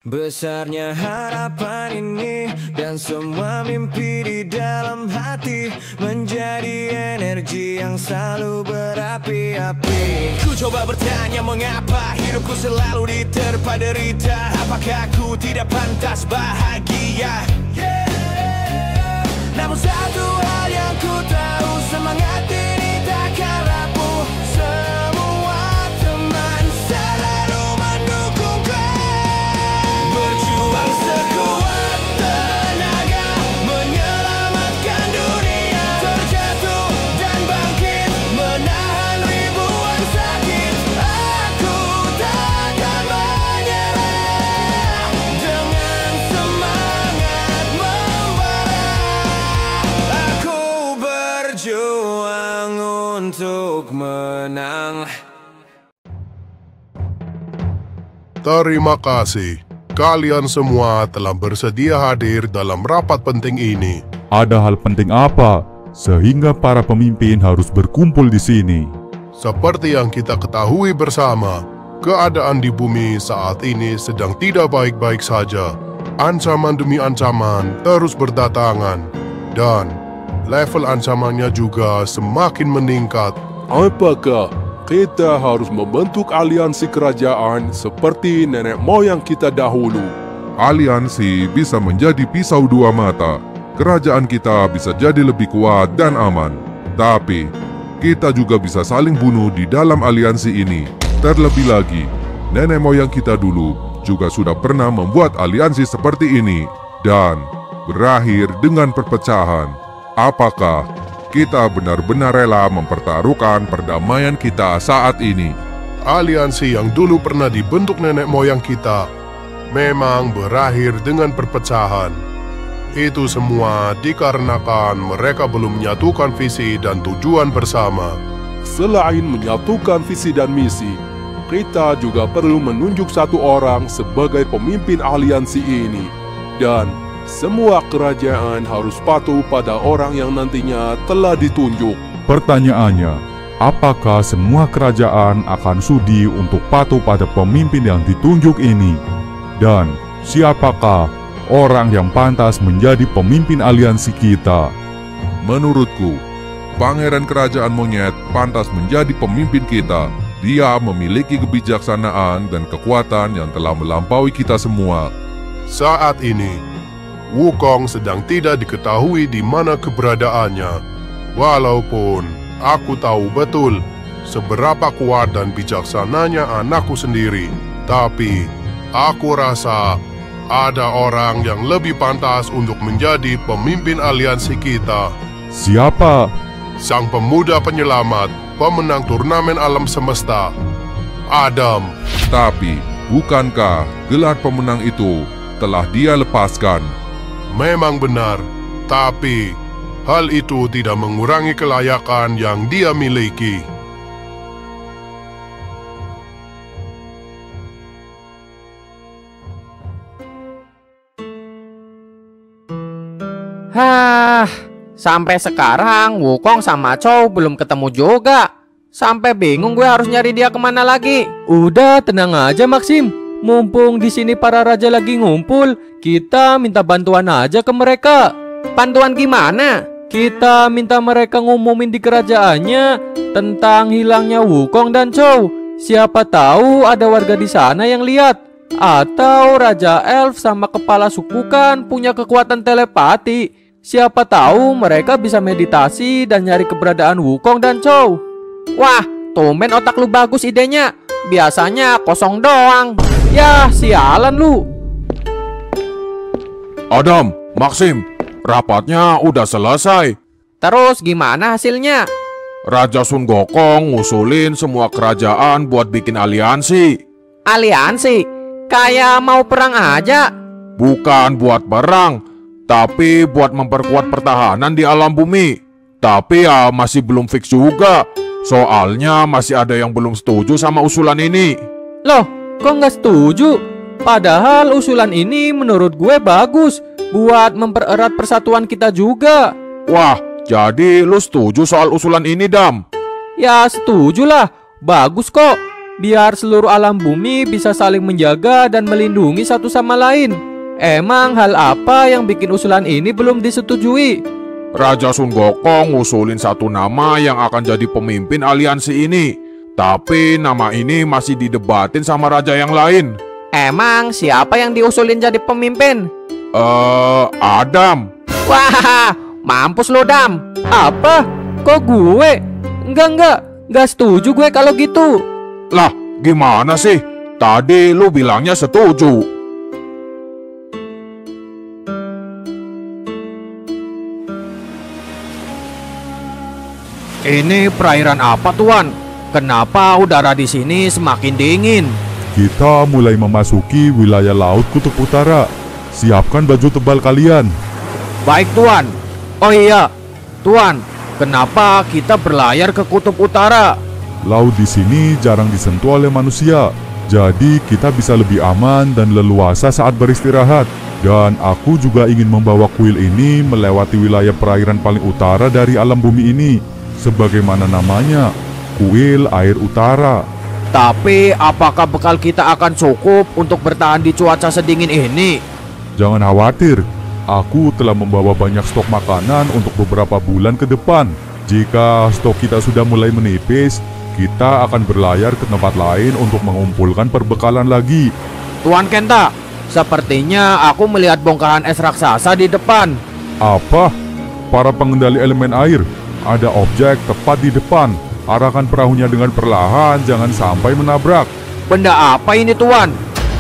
Besarnya harapan ini dan semua mimpi di dalam hati menjadi energi yang selalu berapi-api. Ku coba bertanya mengapa hidupku selalu diterpa derita. Apakah ku tidak pantas bahagia? Namun satu hal yang ku tahu, semangat ini takkan rapuh. Semua teman selalu mendukungku. Berjuang sekuat tenaga menyelamatkan dunia. Terjatuh dan bangkit menahan ribuan sakit. Aku takkan menyerah dengan semangat membara. Aku berjuang untuk menang. Terima kasih. Kalian semua telah bersedia hadir dalam rapat penting ini. Ada hal penting apa sehingga para pemimpin harus berkumpul di sini? Seperti yang kita ketahui bersama, keadaan di bumi saat ini sedang tidak baik-baik saja. Ancaman demi ancaman terus berdatangan, dan level ancamannya juga semakin meningkat. Apakah kita harus membentuk aliansi kerajaan seperti nenek moyang kita dahulu? Aliansi bisa menjadi pisau dua mata. Kerajaan kita bisa jadi lebih kuat dan aman. Tapi, kita juga bisa saling bunuh di dalam aliansi ini. Terlebih lagi, nenek moyang kita dulu juga sudah pernah membuat aliansi seperti ini dan berakhir dengan perpecahan. Apakah kita benar-benar rela mempertaruhkan perdamaian kita saat ini? Aliansi yang dulu pernah dibentuk nenek moyang kita memang berakhir dengan perpecahan. Itu semua dikarenakan mereka belum menyatukan visi dan tujuan bersama. Selain menyatukan visi dan misi, kita juga perlu menunjuk satu orang sebagai pemimpin aliansi ini. Dan semua kerajaan harus patuh pada orang yang nantinya telah ditunjuk. Pertanyaannya, apakah semua kerajaan akan sudi untuk patuh pada pemimpin yang ditunjuk ini? Dan siapakah orang yang pantas menjadi pemimpin aliansi kita? Menurutku, Pangeran Kerajaan Monyet pantas menjadi pemimpin kita. Dia memiliki kebijaksanaan dan kekuatan yang telah melampaui kita semua. Saat ini, Wukong sedang tidak diketahui di mana keberadaannya. Walaupun aku tahu betul seberapa kuat dan bijaksananya anakku sendiri, tapi aku rasa ada orang yang lebih pantas untuk menjadi pemimpin aliansi kita. Siapa? Sang pemuda penyelamat, pemenang turnamen alam semesta, Adam. Tapi, bukankah gelar pemenang itu telah dia lepaskan? Memang benar, tapi hal itu tidak mengurangi kelayakan yang dia miliki. Sampai sekarang Wukong sama Chow belum ketemu juga. Sampai bingung gue harus nyari dia kemana lagi. Udah tenang aja Maxim. Mumpung di sini para raja lagi ngumpul, kita minta bantuan aja ke mereka. Bantuan gimana? Kita minta mereka ngumumin di kerajaannya tentang hilangnya Wukong dan Chow. Siapa tahu ada warga di sana yang lihat. Atau Raja Elf sama kepala suku kan punya kekuatan telepati. Siapa tahu mereka bisa meditasi dan nyari keberadaan Wukong dan Chow. Wah, tumben otak lu bagus idenya. Biasanya kosong doang. Yah, sialan lu. Adam, Maxim, rapatnya udah selesai. Terus gimana hasilnya? Raja Sun Gokong ngusulin semua kerajaan buat bikin aliansi. Aliansi? Kayak mau perang aja? Bukan buat perang, tapi buat memperkuat pertahanan di alam bumi. Tapi ya masih belum fix juga. Soalnya masih ada yang belum setuju sama usulan ini. Loh, kok nggak setuju? Padahal usulan ini menurut gue bagus buat mempererat persatuan kita juga. Wah, jadi lu setuju soal usulan ini, Dam? Ya setuju lah, bagus kok. biar seluruh alam bumi bisa saling menjaga dan melindungi satu sama lain. Emang hal apa yang bikin usulan ini belum disetujui? Raja Sun Gokong ngusulin satu nama yang akan jadi pemimpin aliansi ini. Tapi nama ini masih didebatin sama raja yang lain. Emang siapa yang diusulin jadi pemimpin? Adam. Wah, mampus lo, Dam. Apa? Kok gue? Enggak setuju gue kalau gitu. Lah, gimana sih? Tadi lu bilangnya setuju. Ini perairan apa, Tuan? Kenapa udara di sini semakin dingin? Kita mulai memasuki wilayah Laut Kutub Utara. Siapkan baju tebal kalian. Baik, Tuan. Oh iya, Tuan, kenapa kita berlayar ke Kutub Utara? Laut di sini jarang disentuh oleh manusia, jadi kita bisa lebih aman dan leluasa saat beristirahat. Dan aku juga ingin membawa kuil ini melewati wilayah perairan paling utara dari alam bumi ini. Sebagaimana namanya, kuil air utara. Tapi apakah bekal kita akan cukup untuk bertahan di cuaca sedingin ini? Jangan khawatir, aku telah membawa banyak stok makanan untuk beberapa bulan ke depan. Jika stok kita sudah mulai menipis, kita akan berlayar ke tempat lain untuk mengumpulkan perbekalan lagi. Tuan Kenta, sepertinya aku melihat bongkahan es raksasa di depan. Apa? Para pengendali elemen air, ada objek tepat di depan. Arahkan perahunya dengan perlahan, jangan sampai menabrak. Benda apa ini, Tuan?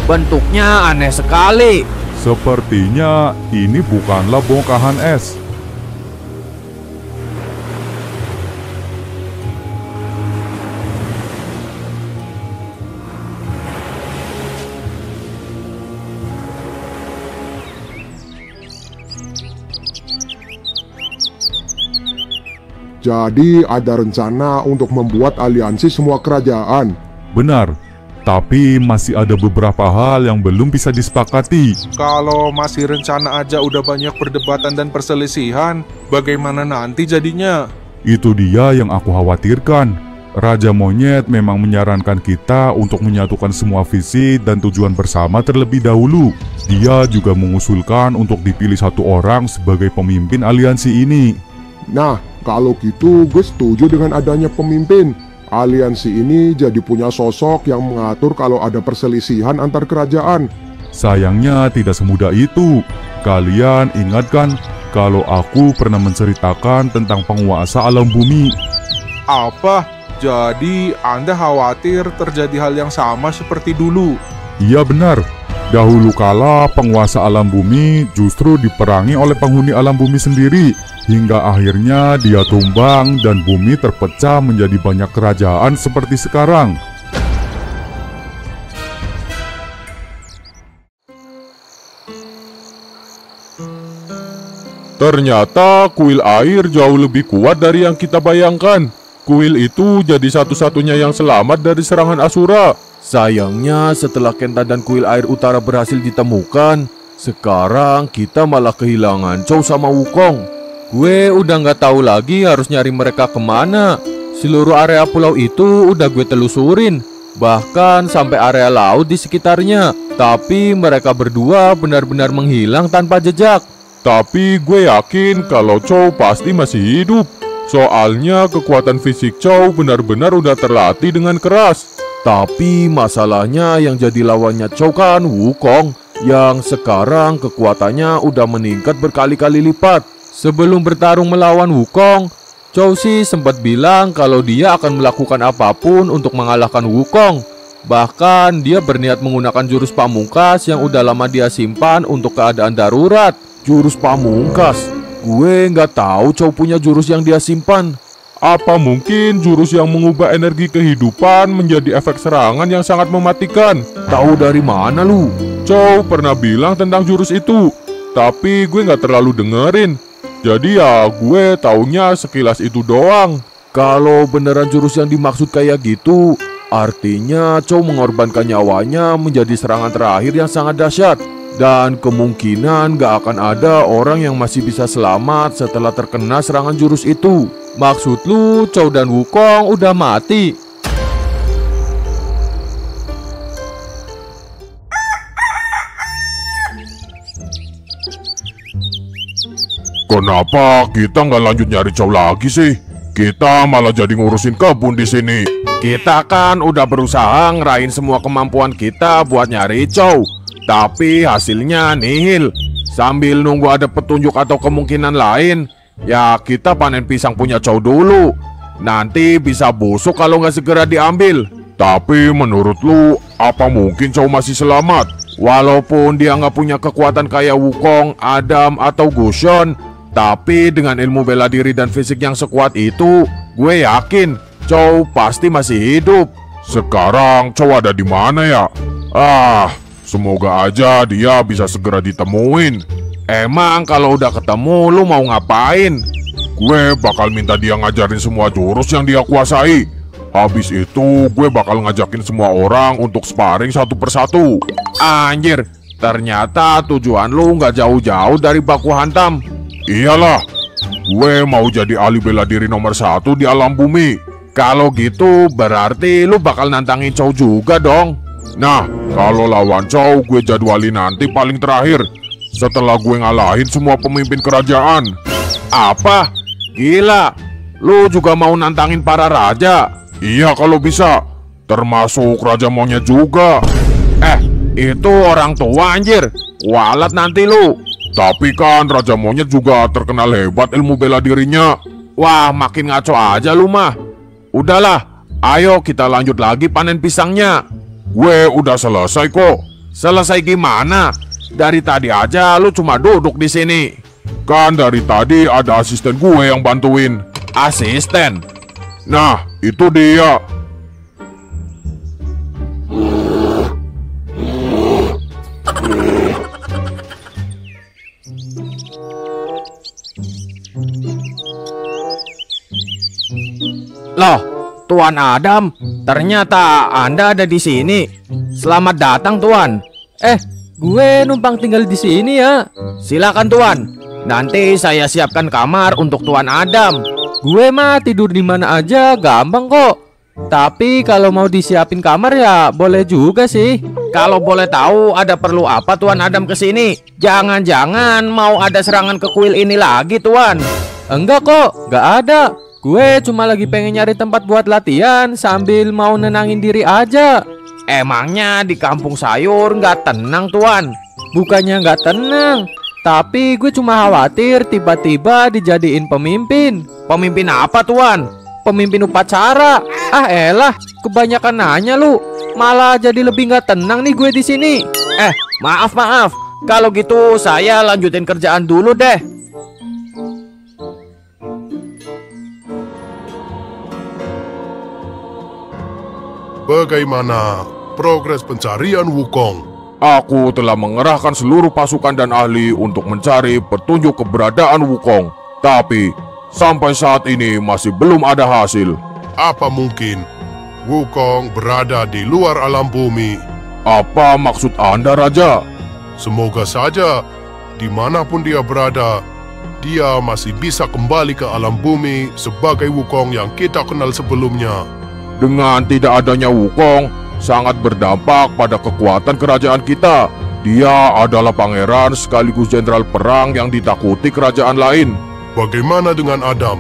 Bentuknya aneh sekali. Sepertinya ini bukanlah bongkahan es. Jadi ada rencana untuk membuat aliansi semua kerajaan. Benar, tapi masih ada beberapa hal yang belum bisa disepakati. Kalau masih rencana aja udah banyak perdebatan dan perselisihan, bagaimana nanti jadinya? Itu dia yang aku khawatirkan. Raja Monyet memang menyarankan kita untuk menyatukan semua visi dan tujuan bersama terlebih dahulu. Dia juga mengusulkan untuk dipilih satu orang sebagai pemimpin aliansi ini. Nah, kalau gitu gue setuju dengan adanya pemimpin. Aliansi ini jadi punya sosok yang mengatur kalau ada perselisihan antar kerajaan. Sayangnya tidak semudah itu. Kalian ingatkan kalau aku pernah menceritakan tentang penguasa alam bumi. Apa? Jadi Anda khawatir terjadi hal yang sama seperti dulu? Iya benar. Dahulu kala penguasa alam bumi justru diperangi oleh penghuni alam bumi sendiri, hingga akhirnya dia tumbang dan bumi terpecah menjadi banyak kerajaan seperti sekarang. Ternyata kuil air jauh lebih kuat dari yang kita bayangkan. Kuil itu jadi satu-satunya yang selamat dari serangan Asura. Sayangnya setelah Kenta dan kuil air utara berhasil ditemukan, sekarang kita malah kehilangan Chou sama Wukong. Gue udah nggak tahu lagi harus nyari mereka kemana. Seluruh area pulau itu udah gue telusurin, bahkan sampai area laut di sekitarnya. Tapi mereka berdua benar-benar menghilang tanpa jejak. Tapi gue yakin kalau Chou pasti masih hidup. Soalnya kekuatan fisik Chou benar-benar udah terlatih dengan keras. Tapi masalahnya yang jadi lawannya Chou kan Wukong, yang sekarang kekuatannya udah meningkat berkali-kali lipat. Sebelum bertarung melawan Wukong, Chou sih sempat bilang kalau dia akan melakukan apapun untuk mengalahkan Wukong. Bahkan dia berniat menggunakan jurus pamungkas yang udah lama dia simpan untuk keadaan darurat. Jurus pamungkas? Gue nggak tahu Chou punya jurus yang dia simpan. Apa mungkin jurus yang mengubah energi kehidupan menjadi efek serangan yang sangat mematikan? Tahu dari mana lu? Chou pernah bilang tentang jurus itu, tapi gue nggak terlalu dengerin. Jadi ya gue taunya sekilas itu doang. Kalau beneran jurus yang dimaksud kayak gitu, artinya Chou mengorbankan nyawanya menjadi serangan terakhir yang sangat dahsyat. Dan kemungkinan gak akan ada orang yang masih bisa selamat setelah terkena serangan jurus itu. Maksud lu Chou dan Wukong udah mati? Kenapa kita nggak lanjut nyari Chow lagi sih? Kita malah jadi ngurusin kebun di sini. Kita kan udah berusaha ngerahin semua kemampuan kita buat nyari Chow, tapi hasilnya nihil. Sambil nunggu ada petunjuk atau kemungkinan lain, ya kita panen pisang punya Chow dulu. Nanti bisa busuk kalau nggak segera diambil. Tapi menurut lu, apa mungkin Chow masih selamat? Walaupun dia nggak punya kekuatan kayak Wukong, Adam, atau Gusion, tapi dengan ilmu bela diri dan fisik yang sekuat itu, gue yakin Chow pasti masih hidup. Sekarang Chow ada di mana ya? Semoga aja dia bisa segera ditemuin. Emang kalau udah ketemu lu mau ngapain? Gue bakal minta dia ngajarin semua jurus yang dia kuasai. Habis itu gue bakal ngajakin semua orang untuk sparring satu persatu. Anjir, ternyata tujuan lu nggak jauh-jauh dari baku hantam. Iyalah, gue mau jadi ahli bela diri nomor 1 di alam bumi. Kalau gitu berarti lu bakal nantangin Chow juga dong. Nah, kalau lawan Chow gue jadwalin nanti paling terakhir, setelah gue ngalahin semua pemimpin kerajaan. Apa? Gila, lu juga mau nantangin para raja? Iya kalau bisa, termasuk Raja Monyet juga. Itu orang tua anjir, walat nanti lu. Tapi kan Raja Monyet juga terkenal hebat ilmu bela dirinya. Wah, makin ngaco aja lu mah. Udahlah, ayo kita lanjut lagi panen pisangnya. Gue udah selesai kok. Selesai gimana? Dari tadi aja lu cuma duduk di sini. Kan dari tadi ada asisten gue yang bantuin. Asisten? Nah, itu dia. Loh, Tuan Adam, ternyata Anda ada di sini. Selamat datang, Tuan. Gue numpang tinggal di sini ya. Silakan, Tuan. Nanti saya siapkan kamar untuk Tuan Adam. Gue mah tidur di mana aja, gampang kok. Tapi kalau mau disiapin kamar ya boleh juga sih. Kalau boleh tahu ada perlu apa Tuan Adam kesini? Jangan-jangan mau ada serangan ke kuil ini lagi, Tuan? Enggak kok, nggak ada. Gue cuma lagi pengen nyari tempat buat latihan sambil mau nenangin diri aja. Emangnya di kampung sayur nggak tenang, Tuan? Bukannya nggak tenang, tapi gue cuma khawatir tiba-tiba dijadiin pemimpin. Pemimpin apa, Tuan? Pemimpin upacara. Elah, kebanyakan nanya lu. Malah jadi lebih nggak tenang nih gue di sini. Maaf. Kalau gitu saya lanjutin kerjaan dulu deh. Bagaimana progres pencarian Wukong? Aku telah mengerahkan seluruh pasukan dan ahli untuk mencari petunjuk keberadaan Wukong. Tapi sampai saat ini masih belum ada hasil. Apa mungkin Wukong berada di luar alam bumi? Apa maksud Anda, Raja? Semoga saja dimanapun dia berada, dia masih bisa kembali ke alam bumi sebagai Wukong yang kita kenal sebelumnya. Dengan tidak adanya Wukong, sangat berdampak pada kekuatan kerajaan kita. Dia adalah pangeran sekaligus jenderal perang yang ditakuti kerajaan lain. Bagaimana dengan Adam?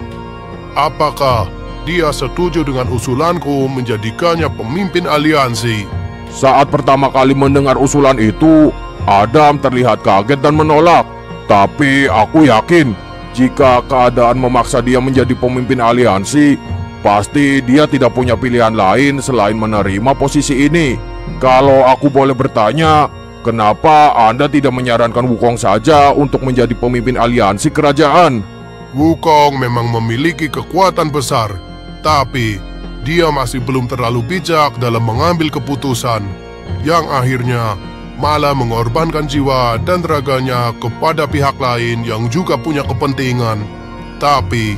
Apakah dia setuju dengan usulanku menjadikannya pemimpin aliansi? Saat pertama kali mendengar usulan itu, Adam terlihat kaget dan menolak. Tapi aku yakin, jika keadaan memaksa dia menjadi pemimpin aliansi, pasti dia tidak punya pilihan lain selain menerima posisi ini. Kalau aku boleh bertanya, kenapa Anda tidak menyarankan Wukong saja untuk menjadi pemimpin aliansi kerajaan? Wukong memang memiliki kekuatan besar, tapi dia masih belum terlalu bijak dalam mengambil keputusan, yang akhirnya malah mengorbankan jiwa dan raganya kepada pihak lain yang juga punya kepentingan. Tapi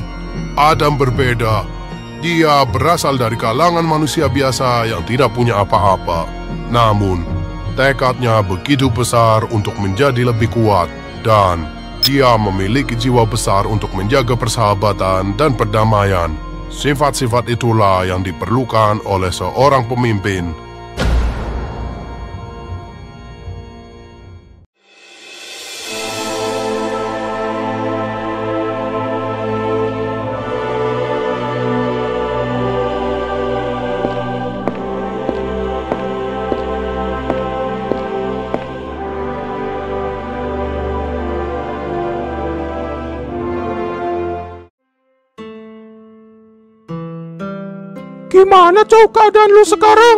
Adam berbeda. Dia berasal dari kalangan manusia biasa yang tidak punya apa-apa. Namun, tekadnya begitu besar untuk menjadi lebih kuat, dan dia memiliki jiwa besar untuk menjaga persahabatan dan perdamaian. Sifat-sifat itulah yang diperlukan oleh seorang pemimpin. Gimana Chow keadaan lu sekarang?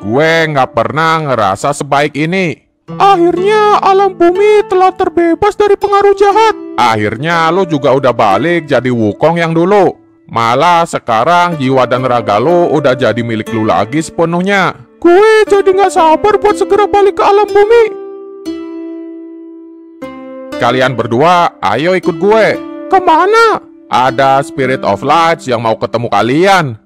Gue nggak pernah ngerasa sebaik ini. Akhirnya alam bumi telah terbebas dari pengaruh jahat. Akhirnya lo juga udah balik jadi Wukong yang dulu. Malah sekarang jiwa dan raga lo udah jadi milik lu lagi sepenuhnya. Gue jadi nggak sabar buat segera balik ke alam bumi. Kalian berdua, ayo ikut gue. Kemana? Ada Spirit of Lights yang mau ketemu kalian.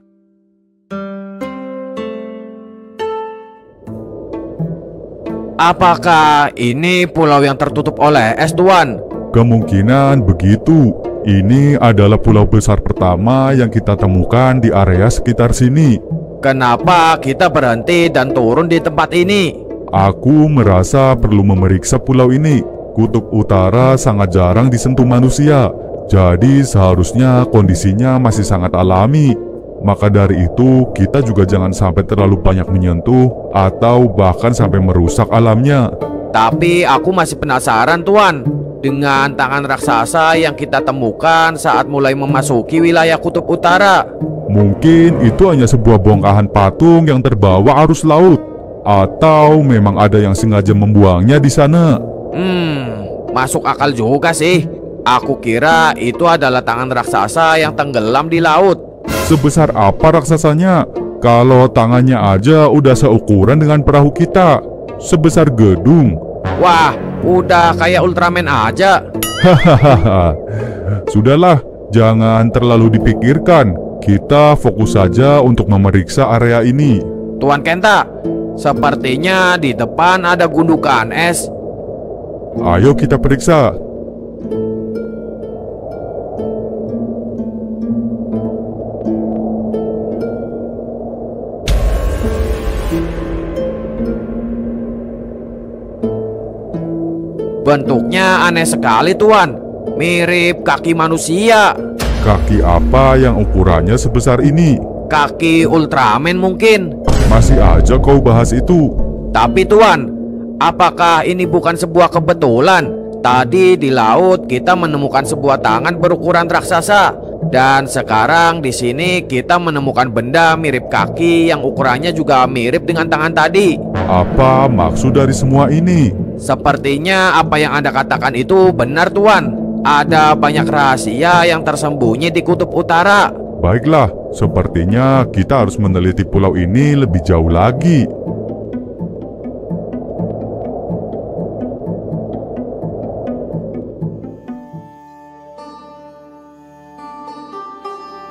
Apakah ini pulau yang tertutup oleh es, Tuan? Kemungkinan begitu. Ini adalah pulau besar pertama yang kita temukan di area sekitar sini. Kenapa kita berhenti dan turun di tempat ini? Aku merasa perlu memeriksa pulau ini. Kutub utara sangat jarang disentuh manusia, jadi seharusnya kondisinya masih sangat alami. Maka dari itu, kita juga jangan sampai terlalu banyak menyentuh atau bahkan sampai merusak alamnya. Tapi aku masih penasaran, Tuan, dengan tangan raksasa yang kita temukan saat mulai memasuki wilayah kutub utara. Mungkin itu hanya sebuah bongkahan patung yang terbawa arus laut, atau memang ada yang sengaja membuangnya di sana. Masuk akal juga sih. Aku kira itu adalah tangan raksasa yang tenggelam di laut. Sebesar apa raksasanya? Kalau tangannya aja udah seukuran dengan perahu kita, sebesar gedung. Wah, udah kayak Ultraman aja. Hahaha. Sudahlah, jangan terlalu dipikirkan. Kita fokus saja untuk memeriksa area ini. Tuan Kenta, sepertinya di depan ada gundukan es. Ayo kita periksa. Bentuknya aneh sekali, Tuan. Mirip kaki manusia. Kaki apa yang ukurannya sebesar ini? Kaki Ultraman mungkin. Masih aja kau bahas itu. Tapi Tuan, apakah ini bukan sebuah kebetulan? Tadi di laut kita menemukan sebuah tangan berukuran raksasa, dan sekarang di sini kita menemukan benda mirip kaki yang ukurannya juga mirip dengan tangan tadi. Apa maksud dari semua ini? Sepertinya apa yang Anda katakan itu benar, Tuan. Ada banyak rahasia yang tersembunyi di kutub utara. Baiklah, sepertinya kita harus meneliti pulau ini lebih jauh lagi.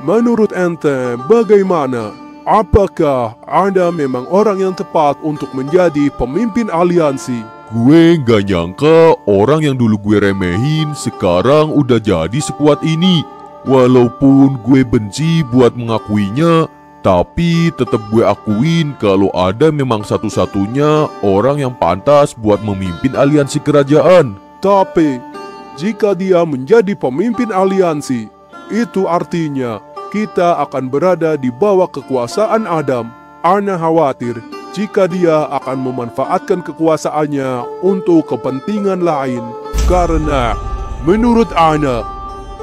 Menurut ente, bagaimana? Apakah Anda memang orang yang tepat untuk menjadi pemimpin aliansi? Gue gak nyangka orang yang dulu gue remehin sekarang udah jadi sekuat ini. Walaupun gue benci buat mengakuinya, tapi tetap gue akuin kalau ada memang satu-satunya orang yang pantas buat memimpin aliansi kerajaan. Tapi, jika dia menjadi pemimpin aliansi, itu artinya kita akan berada di bawah kekuasaan Adam. Ana khawatir jika dia akan memanfaatkan kekuasaannya untuk kepentingan lain. Karena menurut Ana,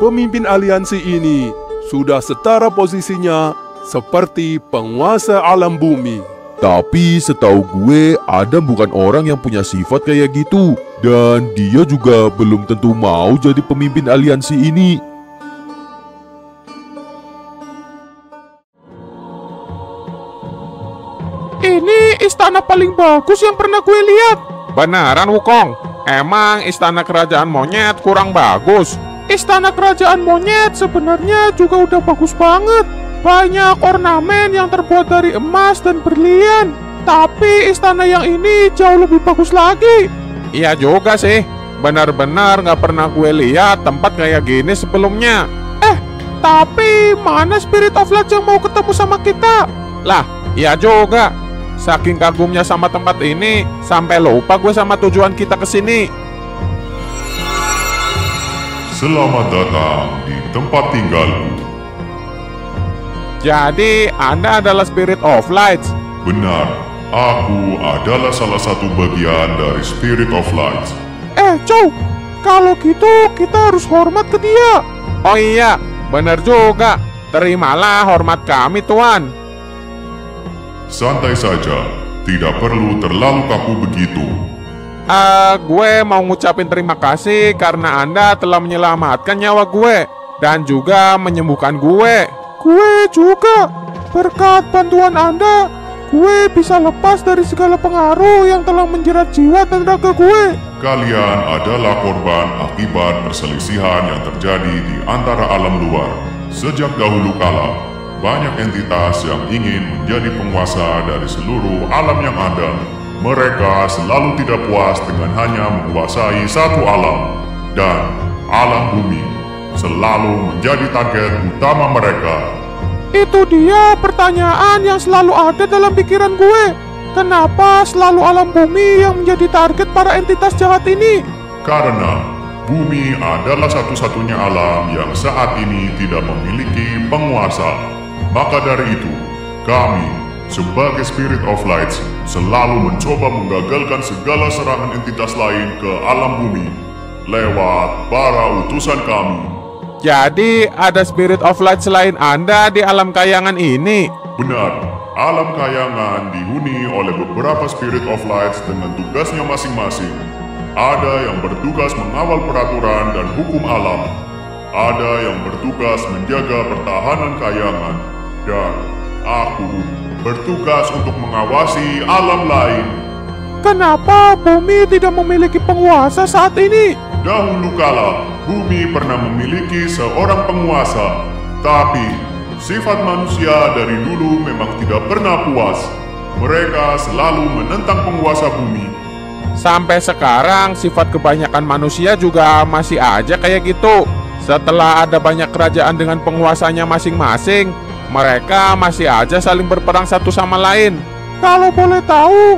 pemimpin aliansi ini sudah setara posisinya seperti penguasa alam bumi. Tapi setahu gue, Adam bukan orang yang punya sifat kayak gitu. Dan dia juga belum tentu mau jadi pemimpin aliansi ini. Ini istana paling bagus yang pernah gue lihat. Beneran Wukong? Emang istana kerajaan monyet kurang bagus? Istana kerajaan monyet sebenarnya juga udah bagus banget. Banyak ornamen yang terbuat dari emas dan berlian. Tapi istana yang ini jauh lebih bagus lagi. Iya juga sih. Benar-benar gak pernah gue lihat tempat kayak gini sebelumnya. Tapi mana Spirit of Light yang mau ketemu sama kita? Lah, iya juga. Saking kagumnya sama tempat ini, sampai lupa gue sama tujuan kita kesini. Selamat datang di tempat tinggalku. Jadi, Anda adalah Spirit of Lights? Benar, aku adalah salah satu bagian dari Spirit of Light. Chow, kalau gitu kita harus hormat ke dia. Oh iya, benar juga. Terimalah hormat kami, Tuan. Santai saja, tidak perlu terlalu kaku begitu. Gue mau ngucapin terima kasih karena Anda telah menyelamatkan nyawa gue dan juga menyembuhkan gue. Gue juga. Berkat bantuan Anda, gue bisa lepas dari segala pengaruh yang telah menjerat jiwa dan raga gue. Kalian adalah korban akibat perselisihan yang terjadi di antara alam luar. Sejak dahulu kala, banyak entitas yang ingin menjadi penguasa dari seluruh alam yang ada. Mereka selalu tidak puas dengan hanya menguasai satu alam, dan alam bumi selalu menjadi target utama mereka. Itu dia pertanyaan yang selalu ada dalam pikiran gue. Kenapa selalu alam bumi yang menjadi target para entitas jahat ini? Karena bumi adalah satu-satunya alam yang saat ini tidak memiliki penguasa. Maka dari itu, kami sebagai Spirit of Lights selalu mencoba menggagalkan segala serangan entitas lain ke alam bumi lewat para utusan kami. Jadi ada Spirit of Light selain Anda di alam kayangan ini? Benar, alam kayangan dihuni oleh beberapa Spirit of Lights dengan tugasnya masing-masing. Ada yang bertugas mengawal peraturan dan hukum alam. Ada yang bertugas menjaga pertahanan kayangan. Dan aku bertugas untuk mengawasi alam lain. Kenapa bumi tidak memiliki penguasa saat ini? Dahulu kala, bumi pernah memiliki seorang penguasa. Tapi, sifat manusia dari dulu memang tidak pernah puas. Mereka selalu menentang penguasa bumi. Sampai sekarang, sifat kebanyakan manusia juga masih aja kayak gitu. Setelah ada banyak kerajaan dengan penguasanya masing-masing, mereka masih aja saling berperang satu sama lain. Kalau boleh tahu,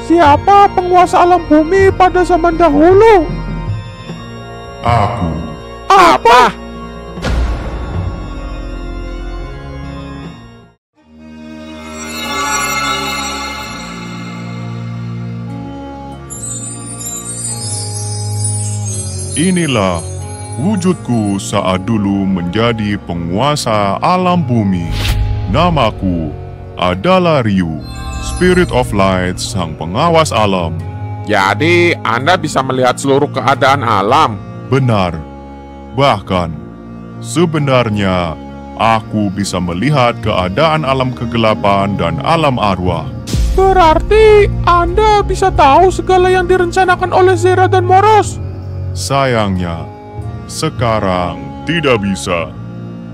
siapa penguasa alam bumi pada zaman dahulu? Aku. Apa? Inilah wujudku saat dulu menjadi penguasa alam bumi. Namaku adalah Ryu, Spirit of Light, sang pengawas alam. Jadi, Anda bisa melihat seluruh keadaan alam? Benar. Bahkan, sebenarnya aku bisa melihat keadaan alam kegelapan dan alam arwah. Berarti Anda bisa tahu segala yang direncanakan oleh Zera dan Moros? Sayangnya, sekarang tidak bisa.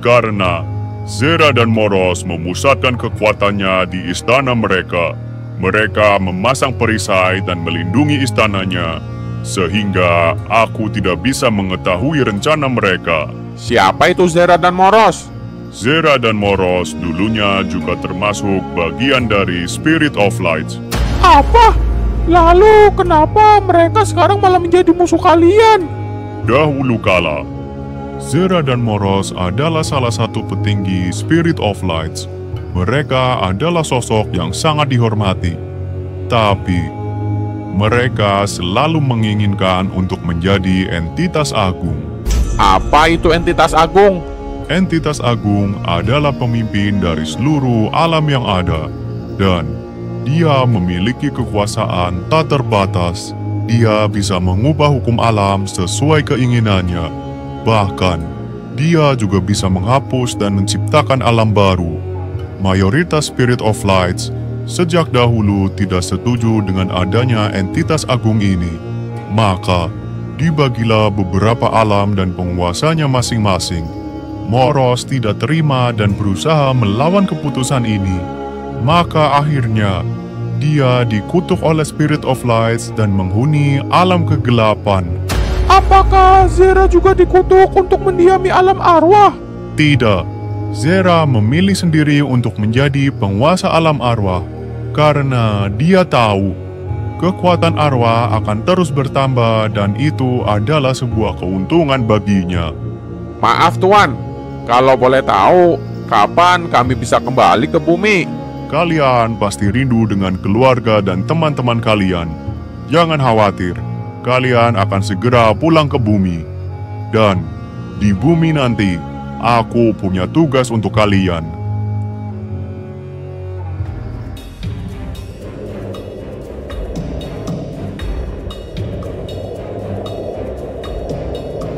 Karena Zera dan Moros memusatkan kekuatannya di istana mereka. Mereka memasang perisai dan melindungi istananya, sehingga aku tidak bisa mengetahui rencana mereka. Siapa itu Zera dan Moros? Zera dan Moros dulunya juga termasuk bagian dari Spirit of Light. Apa? Lalu kenapa mereka sekarang malah menjadi musuh kalian? Dahulu kala, Zera dan Moros adalah salah satu petinggi Spirit of Light. Mereka adalah sosok yang sangat dihormati. Tapi, mereka selalu menginginkan untuk menjadi entitas agung. Apa itu entitas agung? Entitas agung adalah pemimpin dari seluruh alam yang ada. Dan dia memiliki kekuasaan tak terbatas. Dia bisa mengubah hukum alam sesuai keinginannya. Bahkan, dia juga bisa menghapus dan menciptakan alam baru. Mayoritas Spirit of Lights sejak dahulu tidak setuju dengan adanya entitas agung ini. Maka, dibagilah beberapa alam dan penguasanya masing-masing. Moros tidak terima dan berusaha melawan keputusan ini. Maka akhirnya, dia dikutuk oleh Spirit of Lights dan menghuni alam kegelapan. Apakah Zera juga dikutuk untuk mendiami alam arwah? Tidak. Zera memilih sendiri untuk menjadi penguasa alam arwah karena dia tahu kekuatan arwah akan terus bertambah dan itu adalah sebuah keuntungan baginya. Maaf Tuan, kalau boleh tahu, kapan kami bisa kembali ke bumi? Kalian pasti rindu dengan keluarga dan teman-teman kalian. Jangan khawatir, kalian akan segera pulang ke bumi. Dan di bumi nanti, aku punya tugas untuk kalian.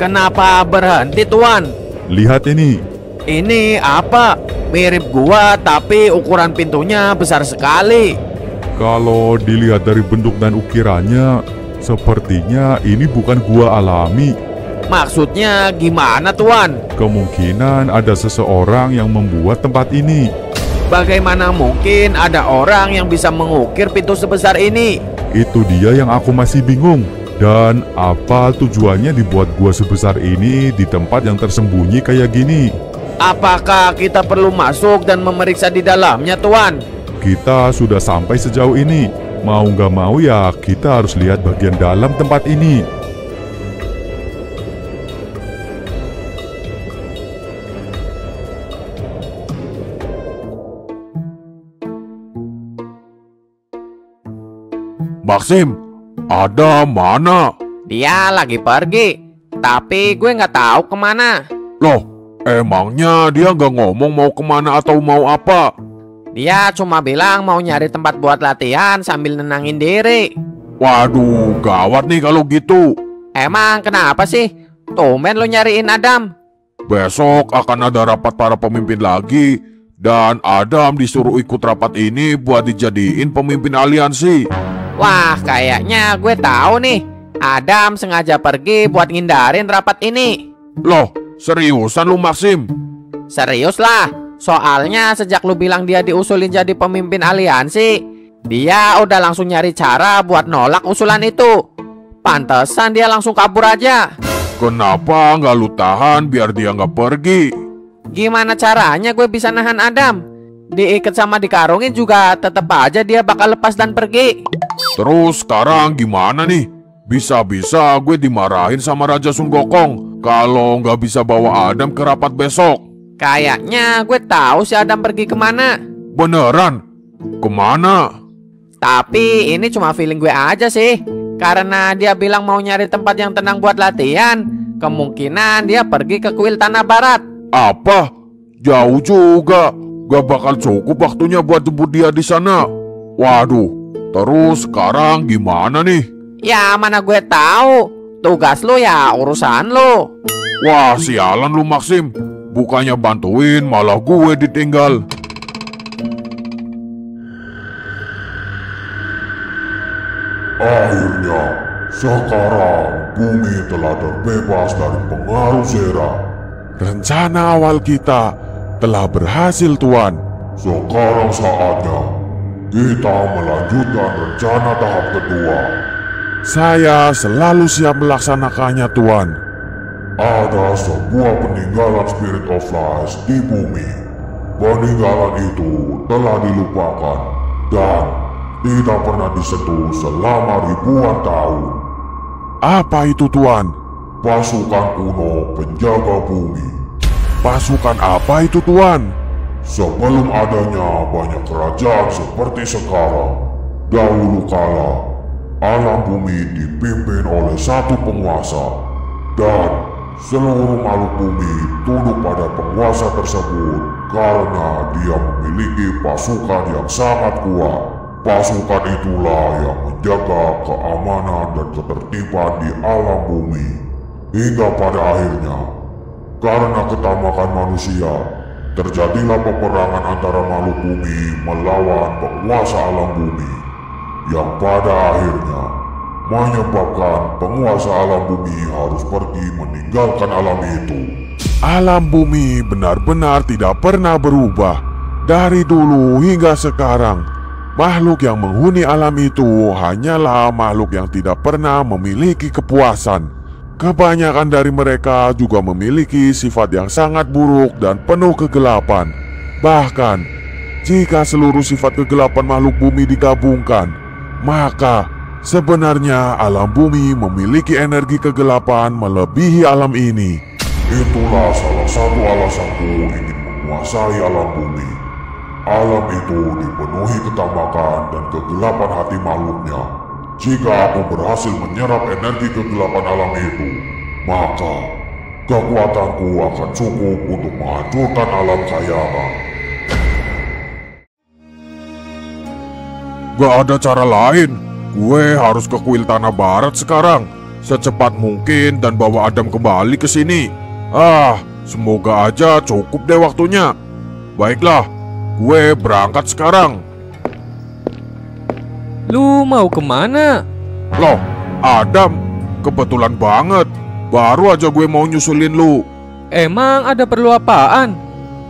Kenapa berhenti, Tuan? Lihat ini. Ini apa? Mirip gua, tapi ukuran pintunya besar sekali. Kalau dilihat dari bentuk dan ukirannya, sepertinya ini bukan gua alami. Maksudnya gimana, Tuan? Kemungkinan ada seseorang yang membuat tempat ini. Bagaimana mungkin ada orang yang bisa mengukir pintu sebesar ini? Itu dia yang aku masih bingung. Dan apa tujuannya dibuat gua sebesar ini di tempat yang tersembunyi kayak gini? Apakah kita perlu masuk dan memeriksa di dalamnya, Tuan? Kita sudah sampai sejauh ini. Mau nggak mau ya kita harus lihat bagian dalam tempat ini. Maxim, ada mana? Dia lagi pergi, tapi gue nggak tahu kemana. Loh, emangnya dia nggak ngomong mau kemana atau mau apa? Dia cuma bilang mau nyari tempat buat latihan sambil nenangin diri. Waduh, gawat nih kalau gitu. Emang kenapa sih? Tumben lo nyariin Adam. Besok akan ada rapat para pemimpin lagi. Dan Adam disuruh ikut rapat ini buat dijadiin pemimpin aliansi. Wah, kayaknya gue tahu nih. Adam sengaja pergi buat ngindarin rapat ini. Loh, seriusan lu, Maxim? Serius lah. Soalnya sejak lu bilang dia diusulin jadi pemimpin aliansi, dia udah langsung nyari cara buat nolak usulan itu. Pantesan dia langsung kabur aja. Kenapa nggak lu tahan biar dia nggak pergi? Gimana caranya gue bisa nahan Adam? Diikat sama dikarungin juga tetap aja dia bakal lepas dan pergi. Terus sekarang gimana nih? Bisa-bisa gue dimarahin sama Raja Sun Gokong kalau nggak bisa bawa Adam ke rapat besok. Kayaknya gue tahu si Adam pergi kemana. Beneran? Kemana? Tapi ini cuma feeling gue aja sih. Karena dia bilang mau nyari tempat yang tenang buat latihan. Kemungkinan dia pergi ke kuil Tanah Barat. Apa? Jauh juga. Gak bakal cukup waktunya buat jemput dia di sana. Waduh, terus sekarang gimana nih? Ya mana gue tahu. Tugas lo ya urusan lo. Wah, sialan lu, Maxim. Bukannya bantuin, malah gue ditinggal. Akhirnya, sekarang bumi telah terbebas dari pengaruh Zera. Rencana awal kita telah berhasil, Tuan. Sekarang saatnya kita melanjutkan rencana tahap kedua. Saya selalu siap melaksanakannya, Tuan. Ada sebuah peninggalan Spirit of Lies di bumi. Peninggalan itu telah dilupakan dan tidak pernah disentuh selama ribuan tahun. Apa itu, Tuan? Pasukan kuno penjaga bumi. Pasukan apa itu, Tuan? Sebelum adanya banyak kerajaan seperti sekarang, dahulu kala, alam bumi dipimpin oleh satu penguasa. Dan seluruh makhluk bumi tunduk pada penguasa tersebut karena dia memiliki pasukan yang sangat kuat. Pasukan itulah yang menjaga keamanan dan ketertiban di alam bumi. Hingga pada akhirnya, karena ketamakan manusia, terjadilah peperangan antara makhluk bumi melawan penguasa alam bumi, yang pada akhirnya menyebabkan penguasa alam bumi harus pergi meninggalkan alam itu. Alam bumi benar-benar tidak pernah berubah. Dari dulu hingga sekarang, makhluk yang menghuni alam itu hanyalah makhluk yang tidak pernah memiliki kepuasan. Kebanyakan dari mereka juga memiliki sifat yang sangat buruk dan penuh kegelapan. Bahkan, jika seluruh sifat kegelapan makhluk bumi digabungkan, maka sebenarnya alam bumi memiliki energi kegelapan melebihi alam ini. Itulah salah satu alasanku ingin menguasai alam bumi. Alam itu dipenuhi ketamakan dan kegelapan hati makhluknya. Jika aku berhasil menyerap energi kegelapan alam itu, maka kekuatanku akan cukup untuk menghancurkan alam khayalan. Gak ada cara lain. Gue harus ke kuil Tanah Barat sekarang. secepat mungkin dan bawa Adam kembali ke sini. Semoga aja cukup deh waktunya. Baiklah, gue berangkat sekarang. Lu mau kemana? Loh, Adam, kebetulan banget. Baru aja gue mau nyusulin lu. Emang ada perlu apaan?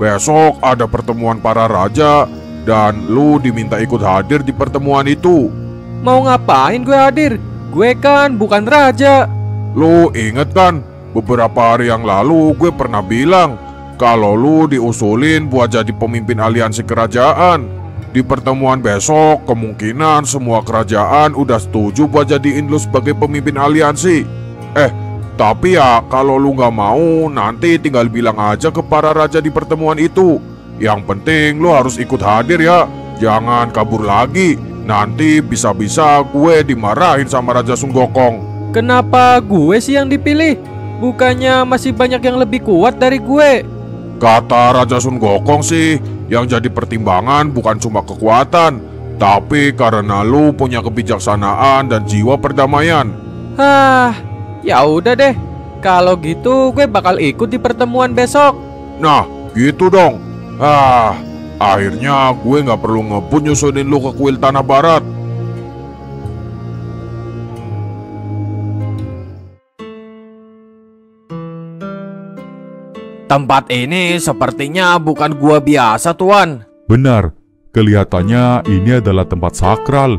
Besok ada pertemuan para raja dan lu diminta ikut hadir di pertemuan itu. Mau ngapain gue hadir? Gue kan bukan raja. Lu inget kan, beberapa hari yang lalu gue pernah bilang kalau lu diusulin buat jadi pemimpin aliansi kerajaan. Di pertemuan besok, kemungkinan semua kerajaan udah setuju buat jadiin lu sebagai pemimpin aliansi. Tapi ya kalau lu nggak mau, nanti tinggal bilang aja ke para raja di pertemuan itu. Yang penting lu harus ikut hadir ya. Jangan kabur lagi. Nanti bisa-bisa gue dimarahin sama Raja Sun Gokong. Kenapa gue sih yang dipilih? Bukannya masih banyak yang lebih kuat dari gue? Kata Raja Sun Gokong sih, yang jadi pertimbangan bukan cuma kekuatan, tapi karena lu punya kebijaksanaan dan jiwa perdamaian. Ya udah deh. Kalau gitu gue bakal ikut di pertemuan besok. Nah, gitu dong. Akhirnya gue nggak perlu ngebut nyusunin lu ke kuil Tanah Barat. Tempat ini sepertinya bukan gua biasa, Tuan. Benar, kelihatannya ini adalah tempat sakral.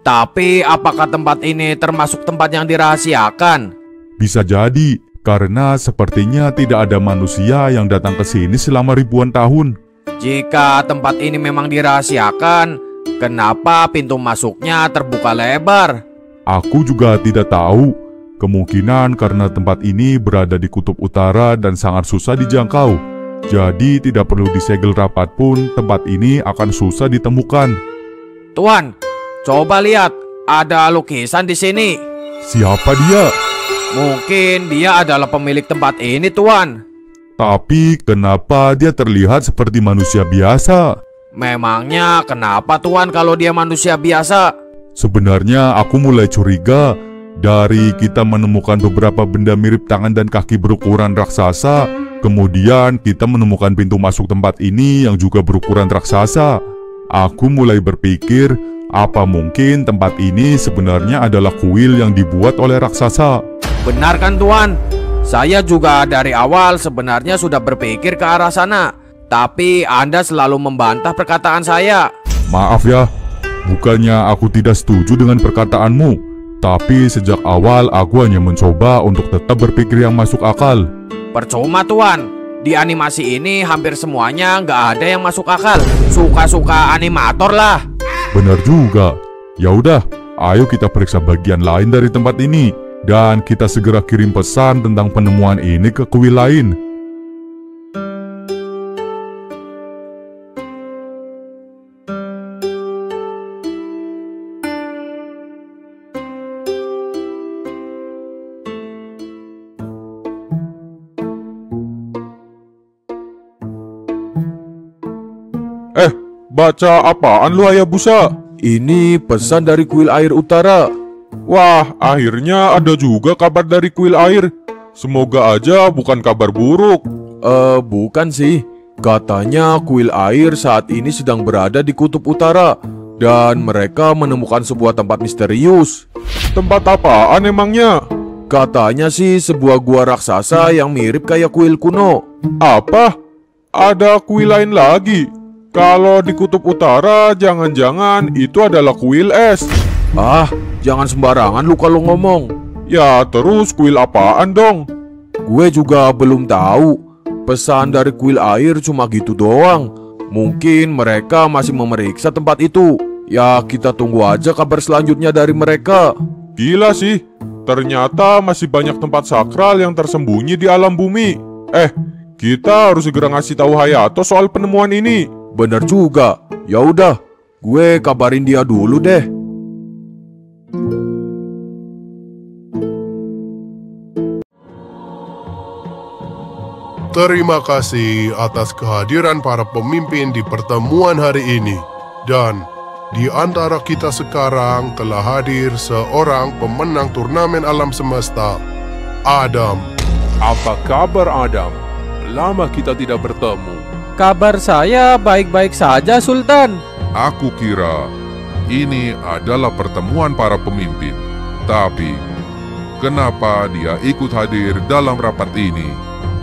Tapi apakah tempat ini termasuk tempat yang dirahasiakan? Bisa jadi, karena sepertinya tidak ada manusia yang datang ke sini selama ribuan tahun. Jika tempat ini memang dirahasiakan, kenapa pintu masuknya terbuka lebar? Aku juga tidak tahu. Kemungkinan karena tempat ini berada di kutub utara dan sangat susah dijangkau. Jadi tidak perlu disegel rapat pun tempat ini akan susah ditemukan. Tuan, coba lihat, ada lukisan di sini. Siapa dia? Mungkin dia adalah pemilik tempat ini, Tuan. Tapi kenapa dia terlihat seperti manusia biasa? Memangnya kenapa, Tuan, kalau dia manusia biasa? Sebenarnya aku mulai curiga. Dari kita menemukan beberapa benda mirip tangan dan kaki berukuran raksasa, kemudian kita menemukan pintu masuk tempat ini yang juga berukuran raksasa. Aku mulai berpikir, apa mungkin tempat ini sebenarnya adalah kuil yang dibuat oleh raksasa? Benar kan, Tuan? Saya juga dari awal sebenarnya sudah berpikir ke arah sana. Tapi Anda selalu membantah perkataan saya. Maaf ya, bukannya aku tidak setuju dengan perkataanmu. Tapi sejak awal aku hanya mencoba untuk tetap berpikir yang masuk akal. Percuma, Tuan. Di animasi ini hampir semuanya nggak ada yang masuk akal. Suka-suka animator lah. Benar juga. Ya udah, ayo kita periksa bagian lain dari tempat ini. Dan kita segera kirim pesan tentang penemuan ini ke kuil lain. Baca apaan lu, Hayabusa? Ini pesan dari kuil air utara. Wah, akhirnya ada juga kabar dari kuil air. Semoga aja bukan kabar buruk. Bukan sih. Katanya kuil air saat ini sedang berada di kutub utara dan mereka menemukan sebuah tempat misterius. Tempat apaan emangnya? Katanya sih sebuah gua raksasa yang mirip kayak kuil kuno. Apa? Ada kuil lain lagi? Kalau di kutub utara, jangan-jangan itu adalah kuil es. Jangan sembarangan lu kalau ngomong. Ya, terus kuil apaan dong? Gue juga belum tahu. Pesan dari kuil air cuma gitu doang. Mungkin mereka masih memeriksa tempat itu. Ya, kita tunggu aja kabar selanjutnya dari mereka. Gila sih, ternyata masih banyak tempat sakral yang tersembunyi di alam bumi. Kita harus segera ngasih tahu Hayato soal penemuan ini. Bener juga. Ya udah, gue kabarin dia dulu deh. Terima kasih atas kehadiran para pemimpin di pertemuan hari ini. Dan Di antara kita sekarang telah hadir seorang pemenang turnamen alam semesta, Adam. Apa kabar Adam? Lama kita tidak bertemu. Kabar saya baik-baik saja, Sultan. Aku kira ini adalah pertemuan para pemimpin. Tapi, kenapa dia ikut hadir dalam rapat ini?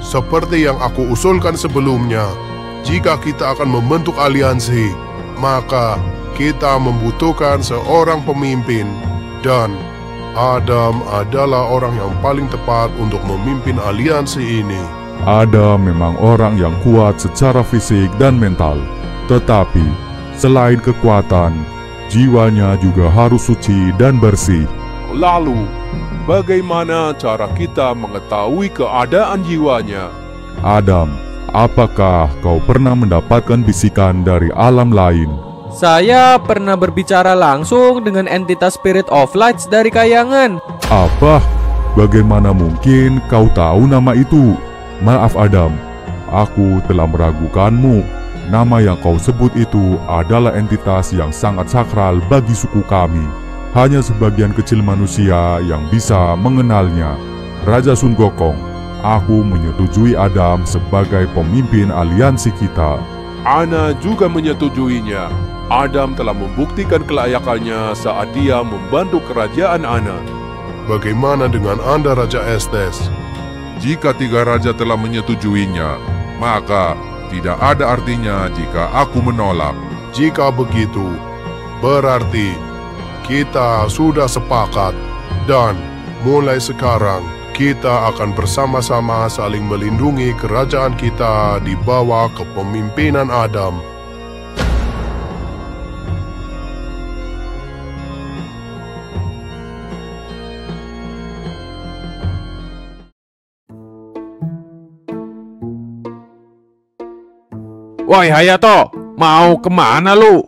Seperti yang aku usulkan sebelumnya, jika kita akan membentuk aliansi, maka kita membutuhkan seorang pemimpin, dan Adam adalah orang yang paling tepat untuk memimpin aliansi ini. Adam memang orang yang kuat secara fisik dan mental, tetapi selain kekuatan, jiwanya juga harus suci dan bersih. Lalu, bagaimana cara kita mengetahui keadaan jiwanya? Adam, apakah kau pernah mendapatkan bisikan dari alam lain? Saya pernah berbicara langsung dengan entitas Spirit of Lights dari Kayangan. Apa? Bagaimana mungkin kau tahu nama itu? Maaf Adam, aku telah meragukanmu. Nama yang kau sebut itu adalah entitas yang sangat sakral bagi suku kami. Hanya sebagian kecil manusia yang bisa mengenalnya. Raja Sun Gokong, aku menyetujui Adam sebagai pemimpin aliansi kita. Ana juga menyetujuinya. Adam telah membuktikan kelayakannya saat dia membantu kerajaan Ana. Bagaimana dengan Anda, Raja Estes? Jika 3 raja telah menyetujuinya, maka tidak ada artinya jika aku menolak. Jika begitu, berarti kita sudah sepakat, dan mulai sekarang kita akan bersama-sama saling melindungi kerajaan kita di bawah kepemimpinan Adam. Woi Hayato, mau kemana lu?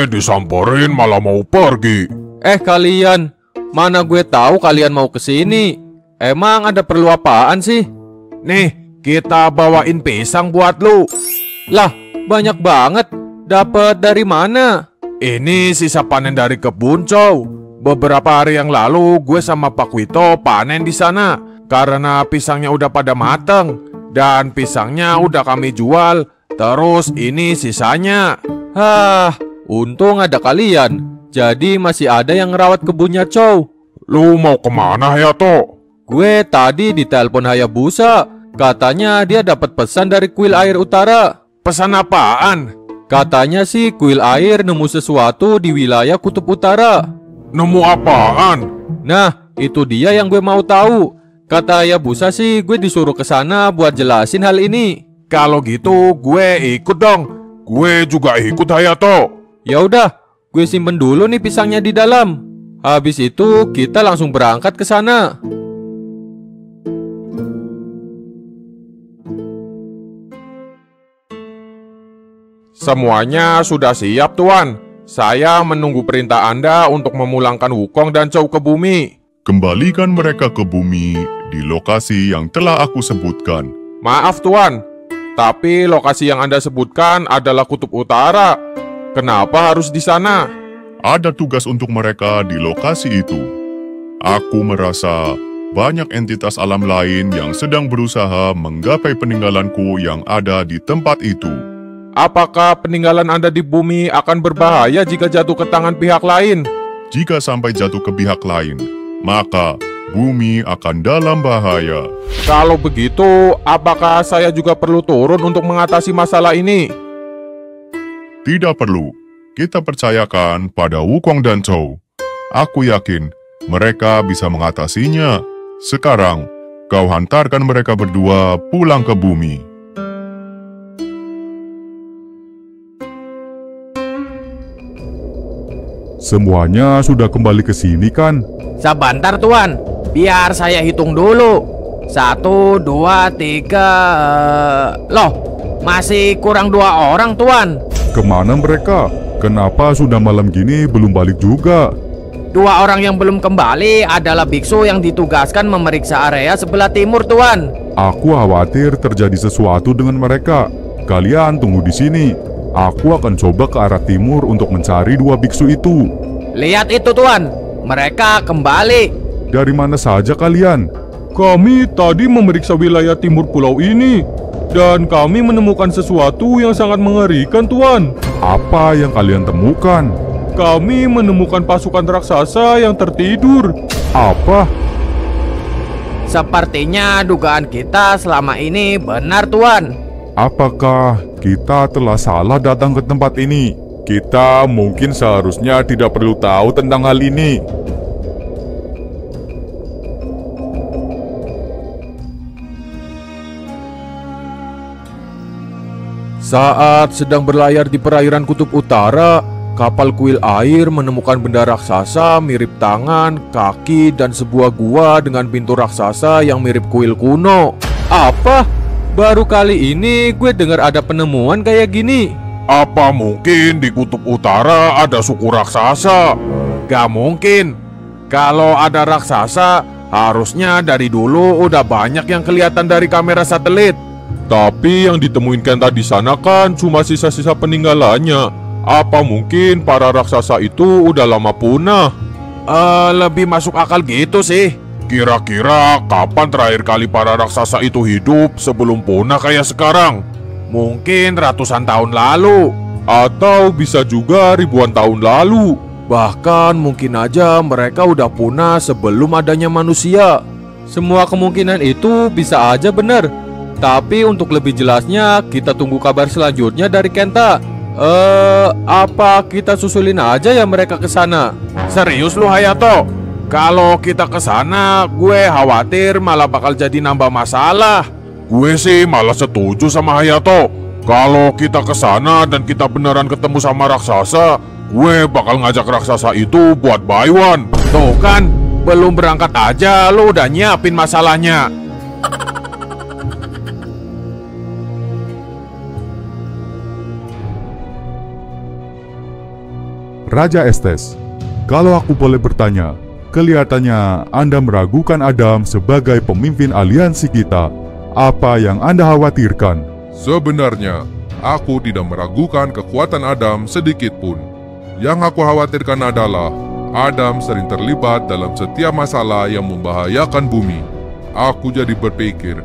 Disamperin malah mau pergi. Kalian, mana gue tahu kalian mau kesini. Emang ada perlu apaan sih? Nih, kita bawain pisang buat lu. Lah, banyak banget. Dapat dari mana? Ini sisa panen dari kebun, Cow. Beberapa hari yang lalu gue sama Pak Wito panen di sana karena pisangnya udah pada mateng dan pisangnya udah kami jual. Terus ini sisanya. Untung ada kalian. Jadi masih ada yang ngerawat kebunnya, Cow. Lu mau kemana, Hayato? Gue tadi ditelepon Hayabusa. Katanya dia dapat pesan dari kuil air utara. Pesan apaan? Katanya sih kuil air nemu sesuatu di wilayah kutub utara. Nemu apaan? Nah, itu dia yang gue mau tahu. Kata Hayabusa sih gue disuruh ke sana buat jelasin hal ini. Kalau gitu gue ikut dong. Gue juga ikut, Hayato. Ya udah, gue simpen dulu nih pisangnya di dalam. Habis itu kita langsung berangkat ke sana. Semuanya sudah siap, Tuan. Saya menunggu perintah Anda untuk memulangkan Wukong dan Chow ke bumi. Kembalikan mereka ke bumi di lokasi yang telah aku sebutkan. Maaf, Tuan. Tapi lokasi yang Anda sebutkan adalah kutub utara. Kenapa harus di sana? Ada tugas untuk mereka di lokasi itu. Aku merasa banyak entitas alam lain yang sedang berusaha menggapai peninggalanku yang ada di tempat itu. Apakah peninggalan Anda di bumi akan berbahaya jika jatuh ke tangan pihak lain? Jika sampai jatuh ke pihak lain, maka bumi akan dalam bahaya. Kalau begitu, apakah saya juga perlu turun untuk mengatasi masalah ini? Tidak perlu. Kita percayakan pada Wukong dan Chow. Aku yakin mereka bisa mengatasinya. Sekarang, kau hantarkan mereka berdua pulang ke bumi. Semuanya sudah kembali ke sini kan? Sebentar Tuan, biar saya hitung dulu. 1, 2, 3. Loh, masih kurang 2 orang Tuan. Kemana mereka? Kenapa sudah malam gini belum balik juga? 2 orang yang belum kembali adalah biksu yang ditugaskan memeriksa area sebelah timur Tuan. Aku khawatir terjadi sesuatu dengan mereka. Kalian tunggu di sini. Aku akan coba ke arah timur untuk mencari 2 biksu itu. Lihat itu Tuan, mereka kembali. Dari mana saja kalian? Kami tadi memeriksa wilayah timur pulau ini, dan kami menemukan sesuatu yang sangat mengerikan, Tuan. Apa yang kalian temukan? Kami menemukan pasukan raksasa yang tertidur. Apa? Sepertinya dugaan kita selama ini benar Tuan. Apakah kita telah salah datang ke tempat ini? Kita mungkin seharusnya tidak perlu tahu tentang hal ini. Saat sedang berlayar di perairan Kutub Utara, kapal kuil air menemukan benda raksasa mirip tangan, kaki, dan sebuah gua dengan pintu raksasa yang mirip kuil kuno. Apa? Baru kali ini gue dengar ada penemuan kayak gini. Apa mungkin di Kutub Utara ada suku raksasa? Gak mungkin. Kalau ada raksasa, harusnya dari dulu udah banyak yang kelihatan dari kamera satelit. Tapi yang ditemuin Kenta di sana kan cuma sisa-sisa peninggalannya. Apa mungkin para raksasa itu udah lama punah? Lebih masuk akal gitu sih. Kira-kira kapan terakhir kali para raksasa itu hidup sebelum punah kayak sekarang? Mungkin ratusan tahun lalu. Atau bisa juga ribuan tahun lalu. Bahkan mungkin aja mereka udah punah sebelum adanya manusia. Semua kemungkinan itu bisa aja benar. Tapi untuk lebih jelasnya kita tunggu kabar selanjutnya dari Kenta. Apa kita susulin aja ya mereka ke sana? Serius lu Hayato? Kalau kita ke sana, gue khawatir malah bakal jadi nambah masalah. Gue sih malah setuju sama Hayato. Kalau kita ke sana dan kita beneran ketemu sama raksasa, gue bakal ngajak raksasa itu buat buy one. Tuh kan, belum berangkat aja lu udah nyiapin masalahnya. Raja Estes, kalau aku boleh bertanya, kelihatannya Anda meragukan Adam sebagai pemimpin aliansi kita. Apa yang Anda khawatirkan? Sebenarnya, aku tidak meragukan kekuatan Adam sedikit pun. Yang aku khawatirkan adalah Adam sering terlibat dalam setiap masalah yang membahayakan bumi. Aku jadi berpikir,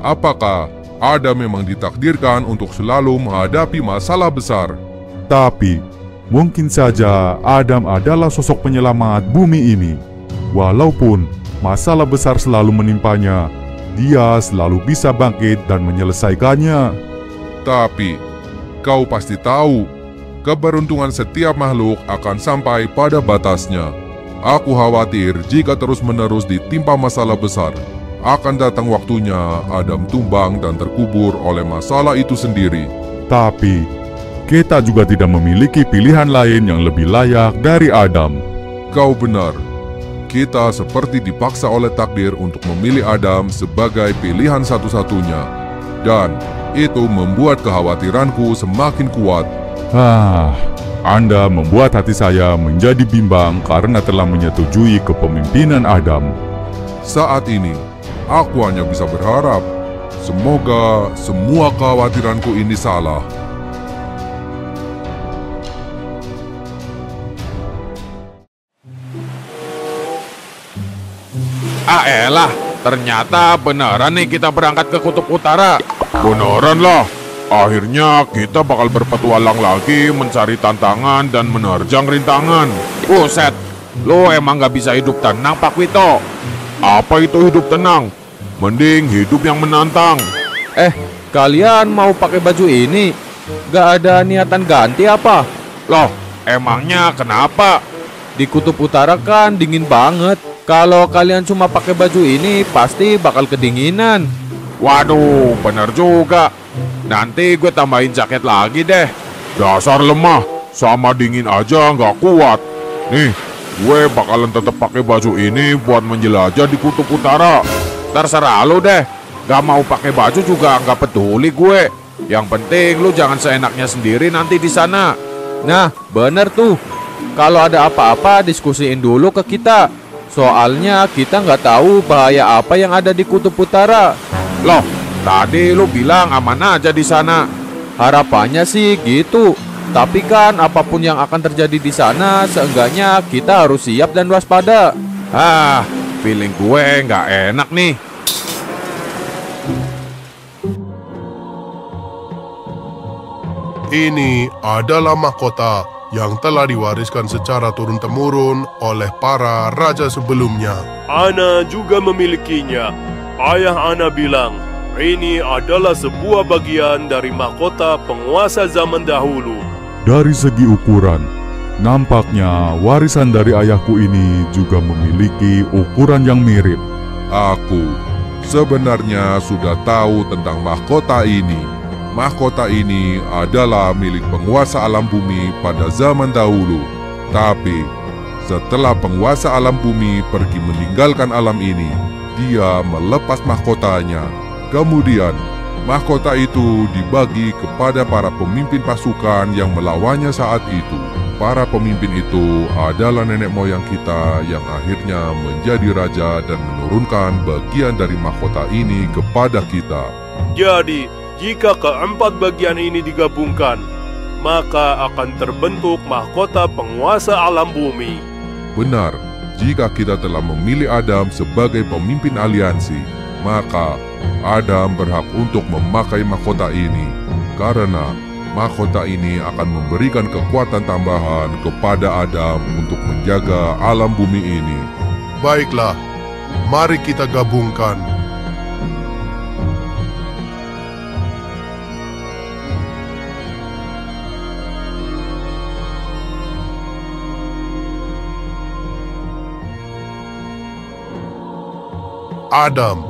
apakah Adam memang ditakdirkan untuk selalu menghadapi masalah besar? Tapi mungkin saja Adam adalah sosok penyelamat bumi ini. Walaupun masalah besar selalu menimpanya, dia selalu bisa bangkit dan menyelesaikannya. Tapi, kau pasti tahu, keberuntungan setiap makhluk akan sampai pada batasnya. Aku khawatir jika terus-menerus ditimpa masalah besar, akan datang waktunya Adam tumbang dan terkubur oleh masalah itu sendiri. Tapi kita juga tidak memiliki pilihan lain yang lebih layak dari Adam. Kau benar. Kita seperti dipaksa oleh takdir untuk memilih Adam sebagai pilihan satu-satunya. Dan itu membuat kekhawatiranku semakin kuat. Anda membuat hati saya menjadi bimbang karena telah menyetujui kepemimpinan Adam. Saat ini, aku hanya bisa berharap. Semoga semua kekhawatiranku ini salah. Elah, ternyata beneran nih kita berangkat ke Kutub Utara. Beneran lah. Akhirnya kita bakal berpetualang lagi mencari tantangan dan menerjang rintangan. Buset, lo emang gak bisa hidup tenang Pak Wito. Apa itu hidup tenang? Mending hidup yang menantang. Kalian mau pakai baju ini? Gak ada niatan ganti apa? Loh, emangnya kenapa? Di Kutub Utara kan dingin banget. Kalau kalian cuma pakai baju ini pasti bakal kedinginan. Waduh, bener juga. Nanti gue tambahin jaket lagi deh. Dasar lemah, sama dingin aja nggak kuat. Nih, gue bakalan tetap pakai baju ini buat menjelajah di Kutub Utara. Terserah lo deh. Gak mau pakai baju juga nggak peduli gue. Yang penting lu jangan seenaknya sendiri nanti di sana. Nah, bener tuh. Kalau ada apa-apa diskusiin dulu ke kita. Soalnya kita nggak tahu bahaya apa yang ada di Kutub Utara. Loh, tadi lu bilang aman aja di sana. Harapannya sih gitu. Tapi kan apapun yang akan terjadi di sana, seenggaknya kita harus siap dan waspada. Feeling gue nggak enak nih. Ini adalah mahkota yang telah diwariskan secara turun-temurun oleh para raja sebelumnya. Ana juga memilikinya. Ayah Ana bilang, ini adalah sebuah bagian dari mahkota penguasa zaman dahulu. Dari segi ukuran, nampaknya warisan dari ayahku ini juga memiliki ukuran yang mirip. Aku sebenarnya sudah tahu tentang mahkota ini. Mahkota ini adalah milik penguasa alam bumi pada zaman dahulu. Tapi setelah penguasa alam bumi pergi meninggalkan alam ini, dia melepas mahkotanya. Kemudian mahkota itu dibagi kepada para pemimpin pasukan yang melawannya saat itu. Para pemimpin itu adalah nenek moyang kita yang akhirnya menjadi raja dan menurunkan bagian dari mahkota ini kepada kita. Jadi, jika keempat bagian ini digabungkan, maka akan terbentuk mahkota penguasa alam bumi. Benar, jika kita telah memilih Adam sebagai pemimpin aliansi, maka Adam berhak untuk memakai mahkota ini, karena mahkota ini akan memberikan kekuatan tambahan kepada Adam untuk menjaga alam bumi ini. Baiklah, mari kita gabungkan. Adam,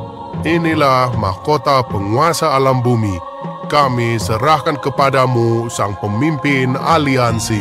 inilah mahkota penguasa alam bumi. Kami serahkan kepadamu, sang pemimpin aliansi.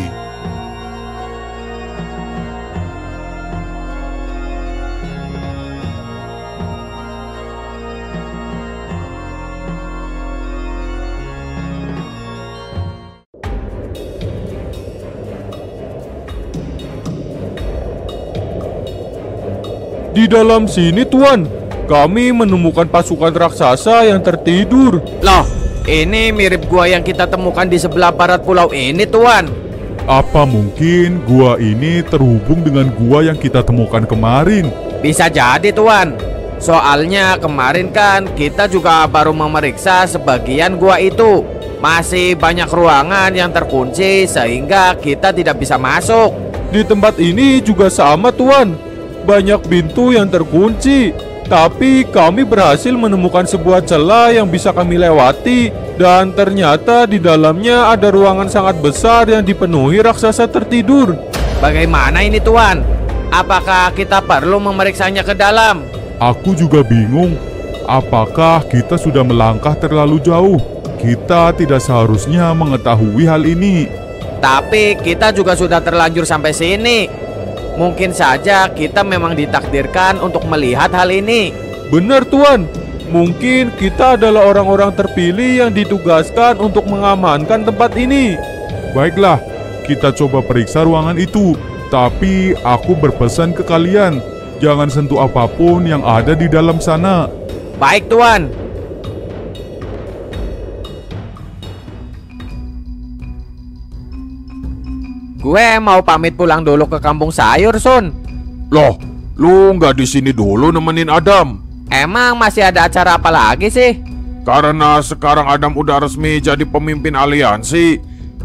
Di dalam sini, Tuan, kami menemukan pasukan raksasa yang tertidur. Loh, ini mirip gua yang kita temukan di sebelah barat pulau ini, Tuan. Apa mungkin gua ini terhubung dengan gua yang kita temukan kemarin? Bisa jadi, Tuan. Soalnya kemarin kan kita juga baru memeriksa sebagian gua itu. Masih banyak ruangan yang terkunci sehingga kita tidak bisa masuk. Di tempat ini juga sama, Tuan. Banyak pintu yang terkunci, tapi kami berhasil menemukan sebuah celah yang bisa kami lewati. Dan ternyata di dalamnya ada ruangan sangat besar yang dipenuhi raksasa tertidur. Bagaimana ini, Tuan? Apakah kita perlu memeriksanya ke dalam? Aku juga bingung. Apakah kita sudah melangkah terlalu jauh? Kita tidak seharusnya mengetahui hal ini. Tapi kita juga sudah terlanjur sampai sini. Mungkin saja kita memang ditakdirkan untuk melihat hal ini. Benar, Tuan. Mungkin kita adalah orang-orang terpilih yang ditugaskan untuk mengamankan tempat ini. Baiklah, kita coba periksa ruangan itu. Tapi aku berpesan ke kalian, jangan sentuh apapun yang ada di dalam sana. Baik, Tuan. Gue mau pamit pulang dulu ke kampung sayur, Sun. Loh, lu nggak di sini dulu nemenin Adam? Emang masih ada acara apa lagi sih? Karena sekarang Adam udah resmi jadi pemimpin aliansi,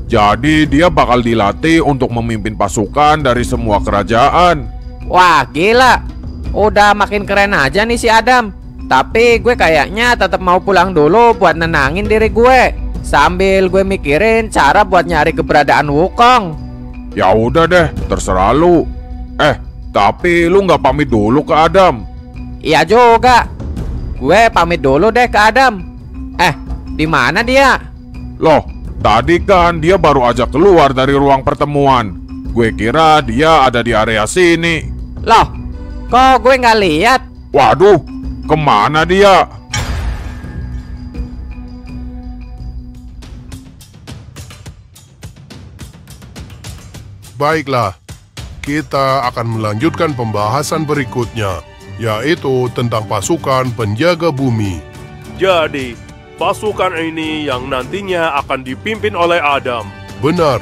jadi dia bakal dilatih untuk memimpin pasukan dari semua kerajaan. Wah, gila. Udah makin keren aja nih si Adam. Tapi gue kayaknya tetap mau pulang dulu buat nenangin diri gue, sambil gue mikirin cara buat nyari keberadaan Wukong. Ya udah deh, terserah lu. Tapi lu nggak pamit dulu ke Adam? Iya juga. Gue pamit dulu deh ke Adam. Di mana dia? Loh, tadi kan dia baru aja keluar dari ruang pertemuan. Gue kira dia ada di area sini. Loh, kok gue nggak lihat? Waduh, kemana dia? Baiklah, kita akan melanjutkan pembahasan berikutnya, yaitu tentang pasukan penjaga bumi. Jadi, pasukan ini yang nantinya akan dipimpin oleh Adam. Benar,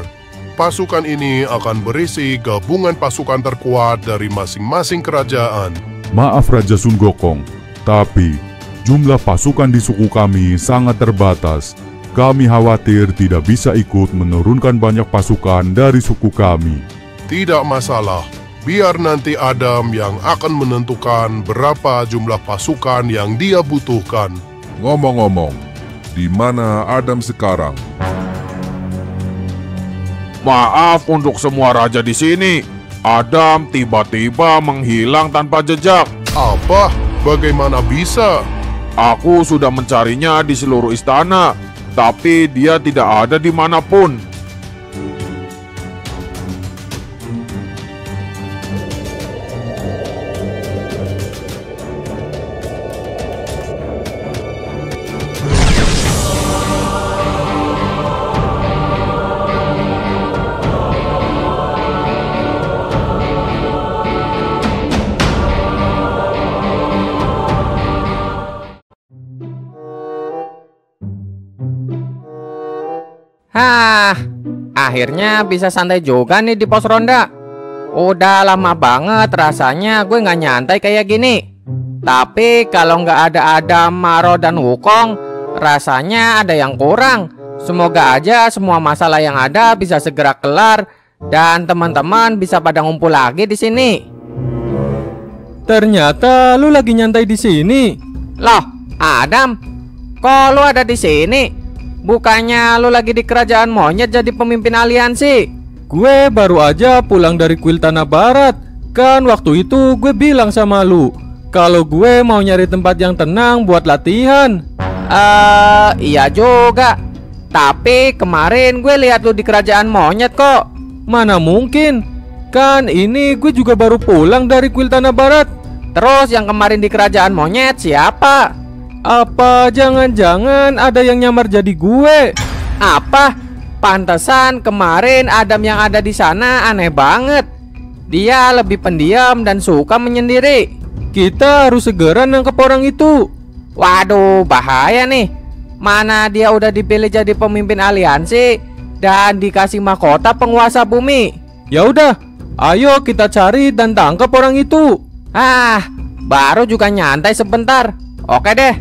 pasukan ini akan berisi gabungan pasukan terkuat dari masing-masing kerajaan. Maaf Raja Sun Gokong, tapi jumlah pasukan di suku kami sangat terbatas. Kami khawatir tidak bisa ikut menurunkan banyak pasukan dari suku kami. Tidak masalah, biar nanti Adam yang akan menentukan berapa jumlah pasukan yang dia butuhkan. Ngomong-ngomong, di mana Adam sekarang? Maaf untuk semua raja di sini. Adam tiba-tiba menghilang tanpa jejak. Apa? Bagaimana bisa? Aku sudah mencarinya di seluruh istana, tapi dia tidak ada dimanapun. Akhirnya bisa santai juga nih di pos ronda. Udah lama banget rasanya gue nggak nyantai kayak gini. Tapi kalau nggak ada Adam, Maro, dan Wukong, rasanya ada yang kurang. Semoga aja semua masalah yang ada bisa segera kelar dan teman-teman bisa pada ngumpul lagi di sini. Ternyata lu lagi nyantai di sini. Loh, Adam, kok lu ada di sini? Bukannya lu lagi di kerajaan monyet jadi pemimpin aliansi? Gue baru aja pulang dari kuil Tanah Barat. Kan waktu itu gue bilang sama lu kalau gue mau nyari tempat yang tenang buat latihan. Iya juga. Tapi kemarin gue lihat lu di kerajaan monyet kok. Mana mungkin? Kan ini gue juga baru pulang dari kuil Tanah Barat. Terus yang kemarin di kerajaan monyet siapa? Apa jangan-jangan ada yang nyamar jadi gue? Apa? Pantesan kemarin Adam yang ada di sana aneh banget. Dia lebih pendiam dan suka menyendiri. Kita harus segera nangkep orang itu. Waduh, bahaya nih. Mana dia udah dipilih jadi pemimpin aliansi dan dikasih mahkota penguasa bumi. Ya udah, ayo kita cari dan tangkap orang itu. Baru juga nyantai sebentar. Oke deh,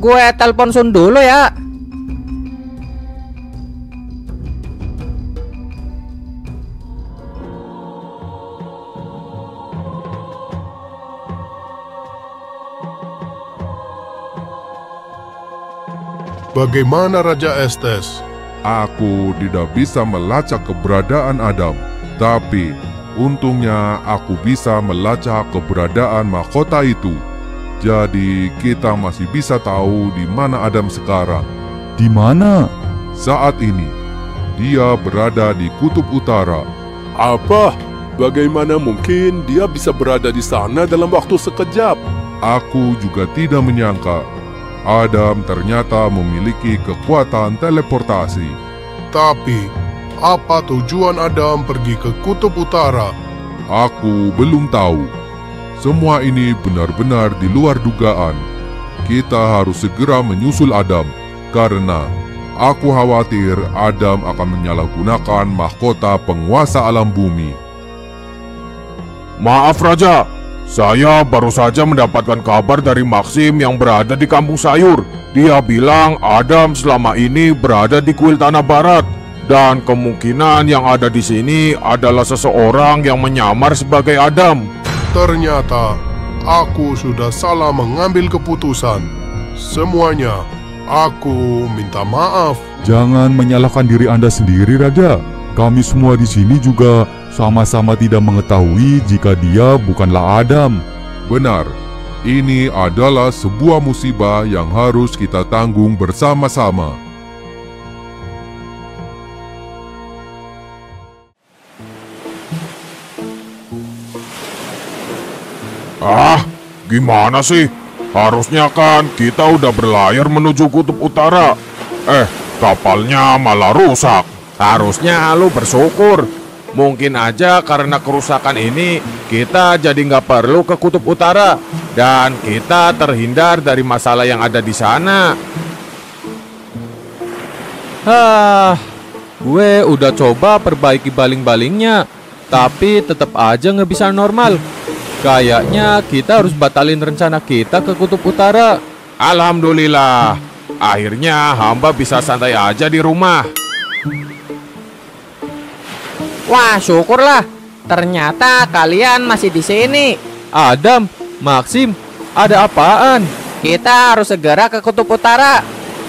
gue telepon Sun dulu ya. Bagaimana Raja Estes? Aku tidak bisa melacak keberadaan Adam, tapi untungnya aku bisa melacak keberadaan mahkota itu. Jadi kita masih bisa tahu di mana Adam sekarang. Di mana? Saat ini, dia berada di Kutub Utara. Apa? Bagaimana mungkin dia bisa berada di sana dalam waktu sekejap? Aku juga tidak menyangka Adam ternyata memiliki kekuatan teleportasi. Tapi, apa tujuan Adam pergi ke Kutub Utara? Aku belum tahu. Semua ini benar-benar di luar dugaan. Kita harus segera menyusul Adam, karena aku khawatir Adam akan menyalahgunakan mahkota penguasa alam bumi. Maaf Raja, saya baru saja mendapatkan kabar dari Maxim yang berada di Kampung Sayur. Dia bilang Adam selama ini berada di kuil Tanah Barat. Dan kemungkinan yang ada di sini adalah seseorang yang menyamar sebagai Adam. Ternyata aku sudah salah mengambil keputusan. Semuanya, aku minta maaf. Jangan menyalahkan diri Anda sendiri, Raja. Kami semua di sini juga sama-sama tidak mengetahui jika dia bukanlah Adam. Benar, ini adalah sebuah musibah yang harus kita tanggung bersama-sama. Gimana sih? Harusnya kan kita udah berlayar menuju Kutub Utara. Kapalnya malah rusak. Harusnya lu bersyukur. Mungkin aja karena kerusakan ini kita jadi nggak perlu ke Kutub Utara dan kita terhindar dari masalah yang ada di sana. Gue udah coba perbaiki baling-balingnya, tapi tetap aja nggak bisa normal. Kayaknya kita harus batalin rencana kita ke Kutub Utara. Alhamdulillah, akhirnya hamba bisa santai aja di rumah. Wah, syukurlah. Ternyata kalian masih di sini. Adam, Maxim, ada apaan? Kita harus segera ke Kutub Utara.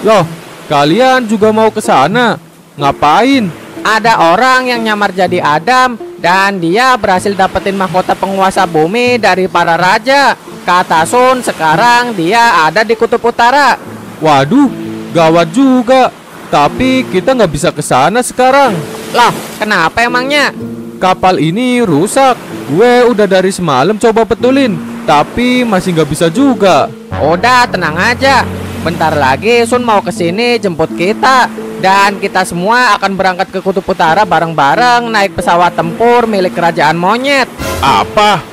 Loh, kalian juga mau ke sana? Ngapain? Ada orang yang nyamar jadi Adam dan dia berhasil dapetin mahkota penguasa bumi dari para raja. Kata Sun, sekarang dia ada di Kutub Utara. Waduh, gawat juga. Tapi kita nggak bisa ke sana sekarang. Lah, kenapa emangnya? Kapal ini rusak. Gue udah dari semalam coba betulin, tapi masih nggak bisa juga. Udah, tenang aja. Bentar lagi Sun mau kesini jemput kita. Dan kita semua akan berangkat ke Kutub Utara bareng-bareng naik pesawat tempur milik kerajaan monyet. Apa?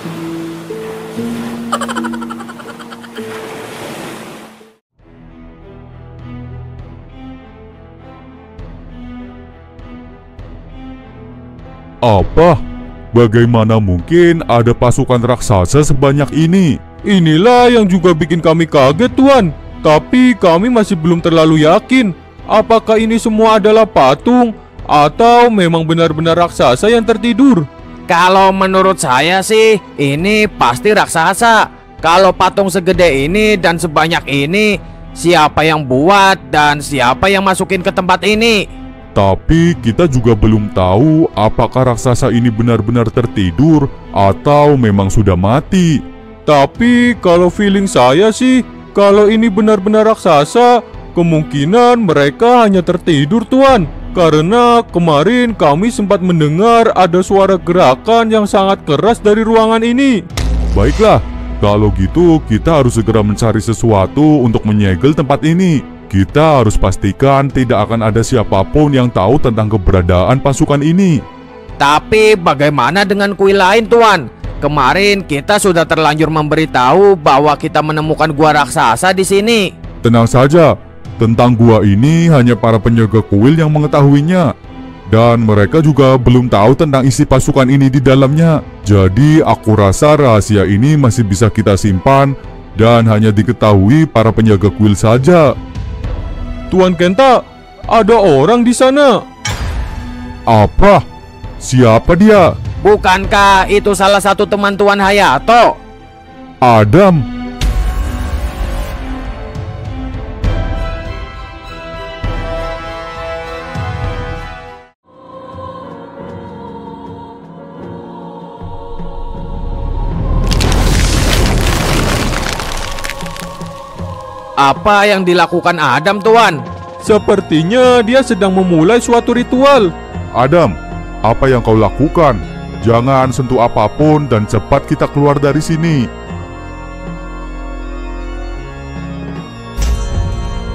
Apa? Bagaimana mungkin ada pasukan raksasa sebanyak ini? Inilah yang juga bikin kami kaget, Tuan. Tapi kami masih belum terlalu yakin. Apakah ini semua adalah patung atau memang benar-benar raksasa yang tertidur? Kalau menurut saya sih ini pasti raksasa. Kalau patung segede ini dan sebanyak ini, siapa yang buat dan siapa yang masukin ke tempat ini? Tapi kita juga belum tahu apakah raksasa ini benar-benar tertidur atau memang sudah mati. Tapi kalau feeling saya sih, kalau ini benar-benar raksasa, kemungkinan mereka hanya tertidur, Tuan. Karena kemarin kami sempat mendengar ada suara gerakan yang sangat keras dari ruangan ini. Baiklah, kalau gitu kita harus segera mencari sesuatu untuk menyegel tempat ini. Kita harus pastikan tidak akan ada siapapun yang tahu tentang keberadaan pasukan ini. Tapi bagaimana dengan kuil lain, Tuan? Kemarin kita sudah terlanjur memberitahu bahwa kita menemukan gua raksasa di sini. Tenang saja. Tentang gua ini hanya para penjaga kuil yang mengetahuinya. Dan mereka juga belum tahu tentang isi pasukan ini di dalamnya. Jadi aku rasa rahasia ini masih bisa kita simpan dan hanya diketahui para penjaga kuil saja. Tuan Kenta, ada orang di sana. Apa? Siapa dia? Bukankah itu salah satu teman Tuan Hayato? Adam. Apa yang dilakukan Adam, Tuan? Sepertinya dia sedang memulai suatu ritual. Adam, apa yang kau lakukan? Jangan sentuh apapun dan cepat kita keluar dari sini.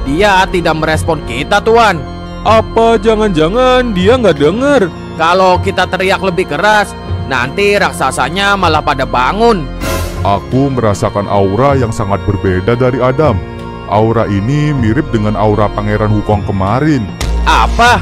Dia tidak merespon kita, Tuan. Apa jangan-jangan dia nggak dengar? Kalau kita teriak lebih keras, nanti raksasanya malah pada bangun. Aku merasakan aura yang sangat berbeda dari Adam. Aura ini mirip dengan aura Pangeran Wukong kemarin. Apa?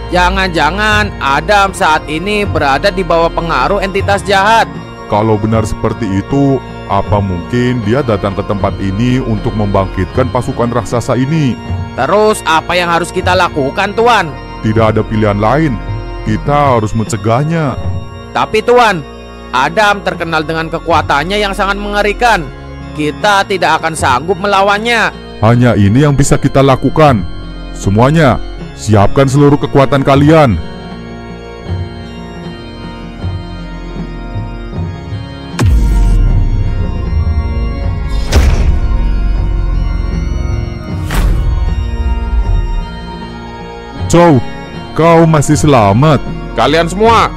Jangan-jangan Adam saat ini berada di bawah pengaruh entitas jahat. Kalau benar seperti itu, apa mungkin dia datang ke tempat ini untuk membangkitkan pasukan raksasa ini? Terus apa yang harus kita lakukan, Tuan? Tidak ada pilihan lain. Kita harus mencegahnya. Tapi Tuan, Adam terkenal dengan kekuatannya yang sangat mengerikan. Kita tidak akan sanggup melawannya. Hanya ini yang bisa kita lakukan. Semuanya, siapkan seluruh kekuatan kalian. Chow, kau masih selamat. Kalian semua,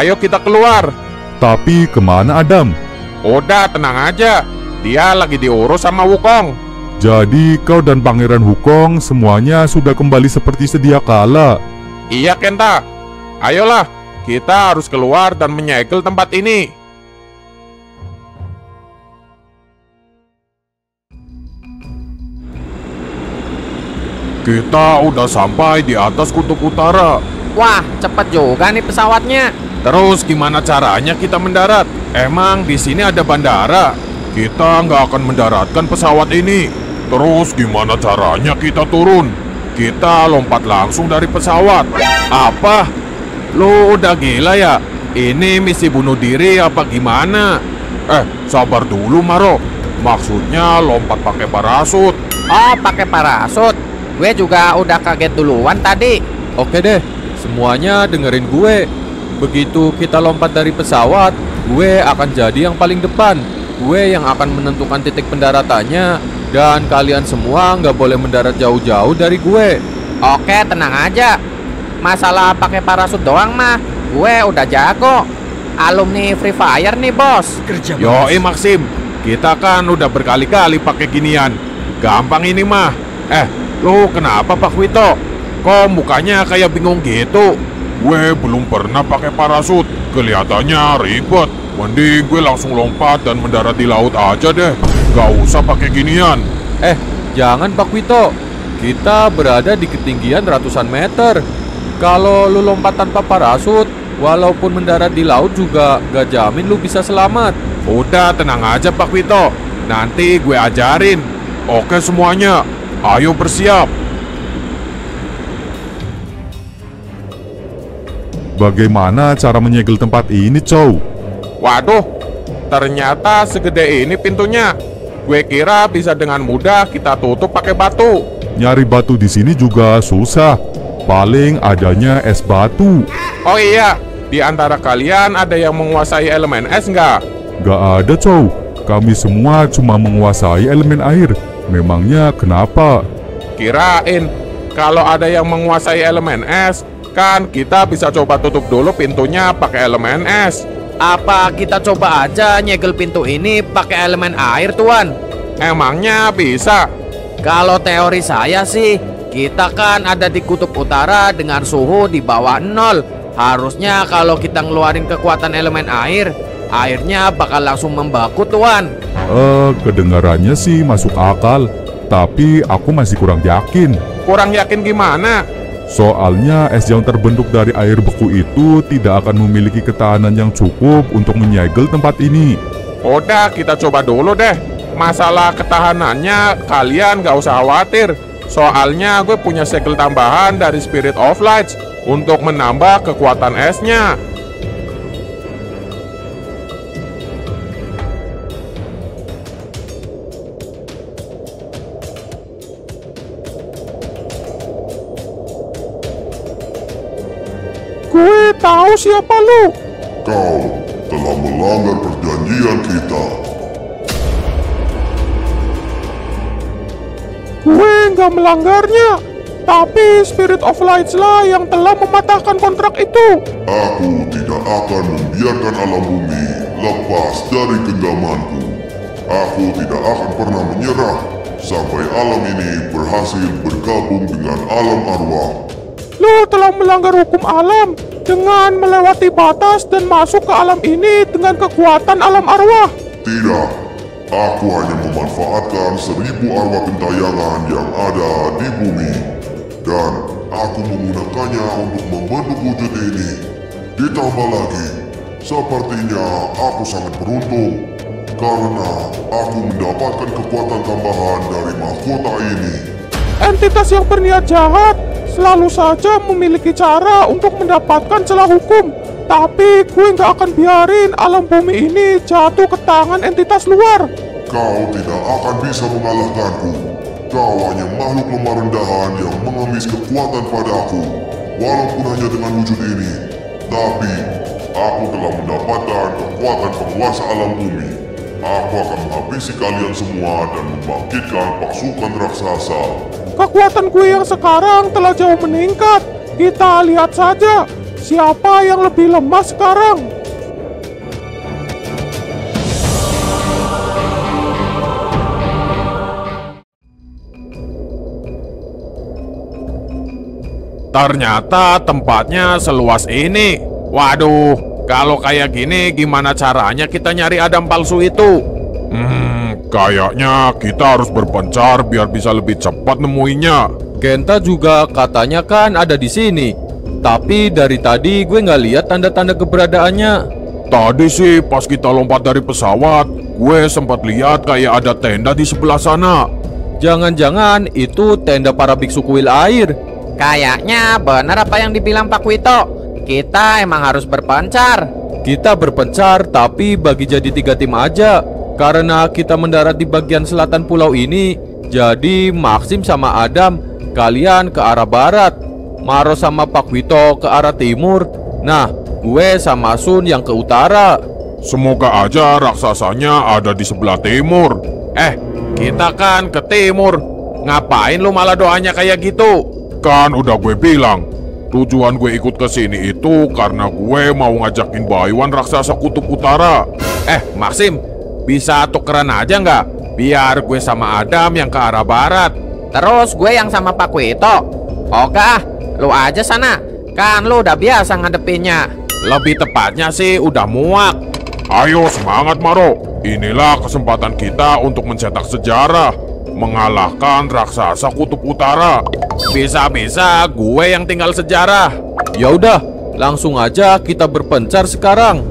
ayo kita keluar. Tapi kemana Adam? Udah, tenang aja. Dia lagi diurus sama Wukong. Jadi kau dan Pangeran Wukong semuanya sudah kembali seperti sedia kala. Iya Kenta. Ayolah, kita harus keluar dan menyegel tempat ini. kita udah sampai di atas kutub utara. Wah, cepet juga nih pesawatnya. Terus gimana caranya kita mendarat? Emang di sini ada bandara? Kita nggak akan mendaratkan pesawat ini. Terus gimana caranya kita turun? Kita lompat langsung dari pesawat. Apa? Lu udah gila ya? Ini misi bunuh diri apa gimana? Sabar dulu Maro. Maksudnya lompat pakai parasut. Oh, pakai parasut. Gue juga udah kaget duluan tadi. Oke deh, semuanya dengerin gue. Begitu kita lompat dari pesawat, gue akan jadi yang paling depan. Gue yang akan menentukan titik pendaratannya. Dan kalian semua nggak boleh mendarat jauh-jauh dari gue. Oke, tenang aja. Masalah pakai parasut doang mah, gue udah jago. Alumni Free Fire nih bos. Yoi Maxim, kita kan udah berkali-kali pakai ginian. Gampang ini mah. Lu kenapa Pak Wito? Kok mukanya kayak bingung gitu? Gue belum pernah pakai parasut. Kelihatannya ribet. Mending gue langsung lompat dan mendarat di laut aja deh. Gak usah pakai ginian. Jangan Pak Wito. Kita berada di ketinggian ratusan meter. Kalau lu lompat tanpa parasut, walaupun mendarat di laut juga gak jamin lu bisa selamat. Udah tenang aja Pak Wito. Nanti gue ajarin. Oke semuanya, ayo bersiap. Bagaimana cara menyegel tempat ini, Chow? Waduh, ternyata segede ini pintunya. Gue kira bisa dengan mudah kita tutup pakai batu. Nyari batu di sini juga susah. Paling adanya es batu. Oh iya, di antara kalian ada yang menguasai elemen es nggak? Gak ada, Chow. Kami semua cuma menguasai elemen air. Memangnya kenapa? Kirain kalau ada yang menguasai elemen es, kan kita bisa coba tutup dulu pintunya pakai elemen es. Apa kita coba aja nyegel pintu ini pakai elemen air, Tuan? Emangnya bisa? Kalau teori saya sih, kita kan ada di kutub utara dengan suhu di bawah 0. Harusnya kalau kita ngeluarin kekuatan elemen air, airnya bakal langsung membeku, Tuan. Kedengarannya sih masuk akal. Tapi aku masih kurang yakin. Kurang yakin gimana? Soalnya es yang terbentuk dari air beku itu tidak akan memiliki ketahanan yang cukup untuk menyegel tempat ini. Udah, kita coba dulu deh. Masalah ketahanannya kalian gak usah khawatir. Soalnya gue punya segel tambahan dari Spirit of Lights untuk menambah kekuatan esnya. Gue tahu siapa lu. Kau telah melanggar perjanjian kita. Gue nggak melanggarnya. Tapi Spirit of Lights lah yang telah mematahkan kontrak itu. Aku tidak akan membiarkan alam bumi lepas dari genggamanku. Aku tidak akan pernah menyerah sampai alam ini berhasil bergabung dengan alam arwah. Lu telah melanggar hukum alam dengan melewati batas dan masuk ke alam ini dengan kekuatan alam arwah. Tidak, aku hanya memanfaatkan 1000 arwah gentayangan yang ada di bumi. Dan aku menggunakannya untuk membentuk wujud ini. Ditambah lagi, sepertinya aku sangat beruntung karena aku mendapatkan kekuatan tambahan dari mahkota ini. Entitas yang berniat jahat selalu saja memiliki cara untuk mendapatkan celah hukum. Tapi gue nggak akan biarin alam bumi ini jatuh ke tangan entitas luar. Kau tidak akan bisa mengalahkanku. Kau hanya makhluk lemah rendahan yang mengemis kekuatan padaku. Walaupun hanya dengan wujud ini. Tapi, aku telah mendapatkan kekuatan penguasa alam bumi. Aku akan menghabisi kalian semua dan membangkitkan pasukan raksasa. Kekuatan gue yang sekarang telah jauh meningkat. Kita lihat saja siapa yang lebih lemah sekarang. Ternyata tempatnya seluas ini. Waduh, kalau kayak gini gimana caranya kita nyari Adam palsu itu? Kayaknya kita harus berpencar biar bisa lebih cepat nemuinya. Genta juga katanya kan ada di sini. Tapi dari tadi gue nggak lihat tanda-tanda keberadaannya. Tadi sih pas kita lompat dari pesawat, gue sempat lihat kayak ada tenda di sebelah sana. Jangan-jangan itu tenda para biksu kuil air. Kayaknya benar apa yang dibilang Pak Wito. Kita emang harus berpencar. Kita berpencar tapi bagi jadi 3 tim aja. Karena kita mendarat di bagian selatan pulau ini, jadi Maxim sama Adam, kalian ke arah barat, Maro sama Pak Wito ke arah timur. Nah, gue sama Sun yang ke utara. Semoga aja raksasanya ada di sebelah timur. Kita kan ke timur. Ngapain lu malah doanya kayak gitu? Kan udah gue bilang, tujuan gue ikut ke sini itu karena gue mau ngajakin Baywan raksasa kutub utara. Maxim, bisa tukeran aja nggak? Biar gue sama Adam yang ke arah barat. Terus gue yang sama Pak Wito. Oke, lu aja sana. Kan lu udah biasa ngadepinnya. Lebih tepatnya sih udah muak. Ayo semangat Maro. Inilah kesempatan kita untuk mencetak sejarah, mengalahkan raksasa kutub utara. Bisa-bisa gue yang tinggal sejarah. Ya udah, langsung aja kita berpencar sekarang.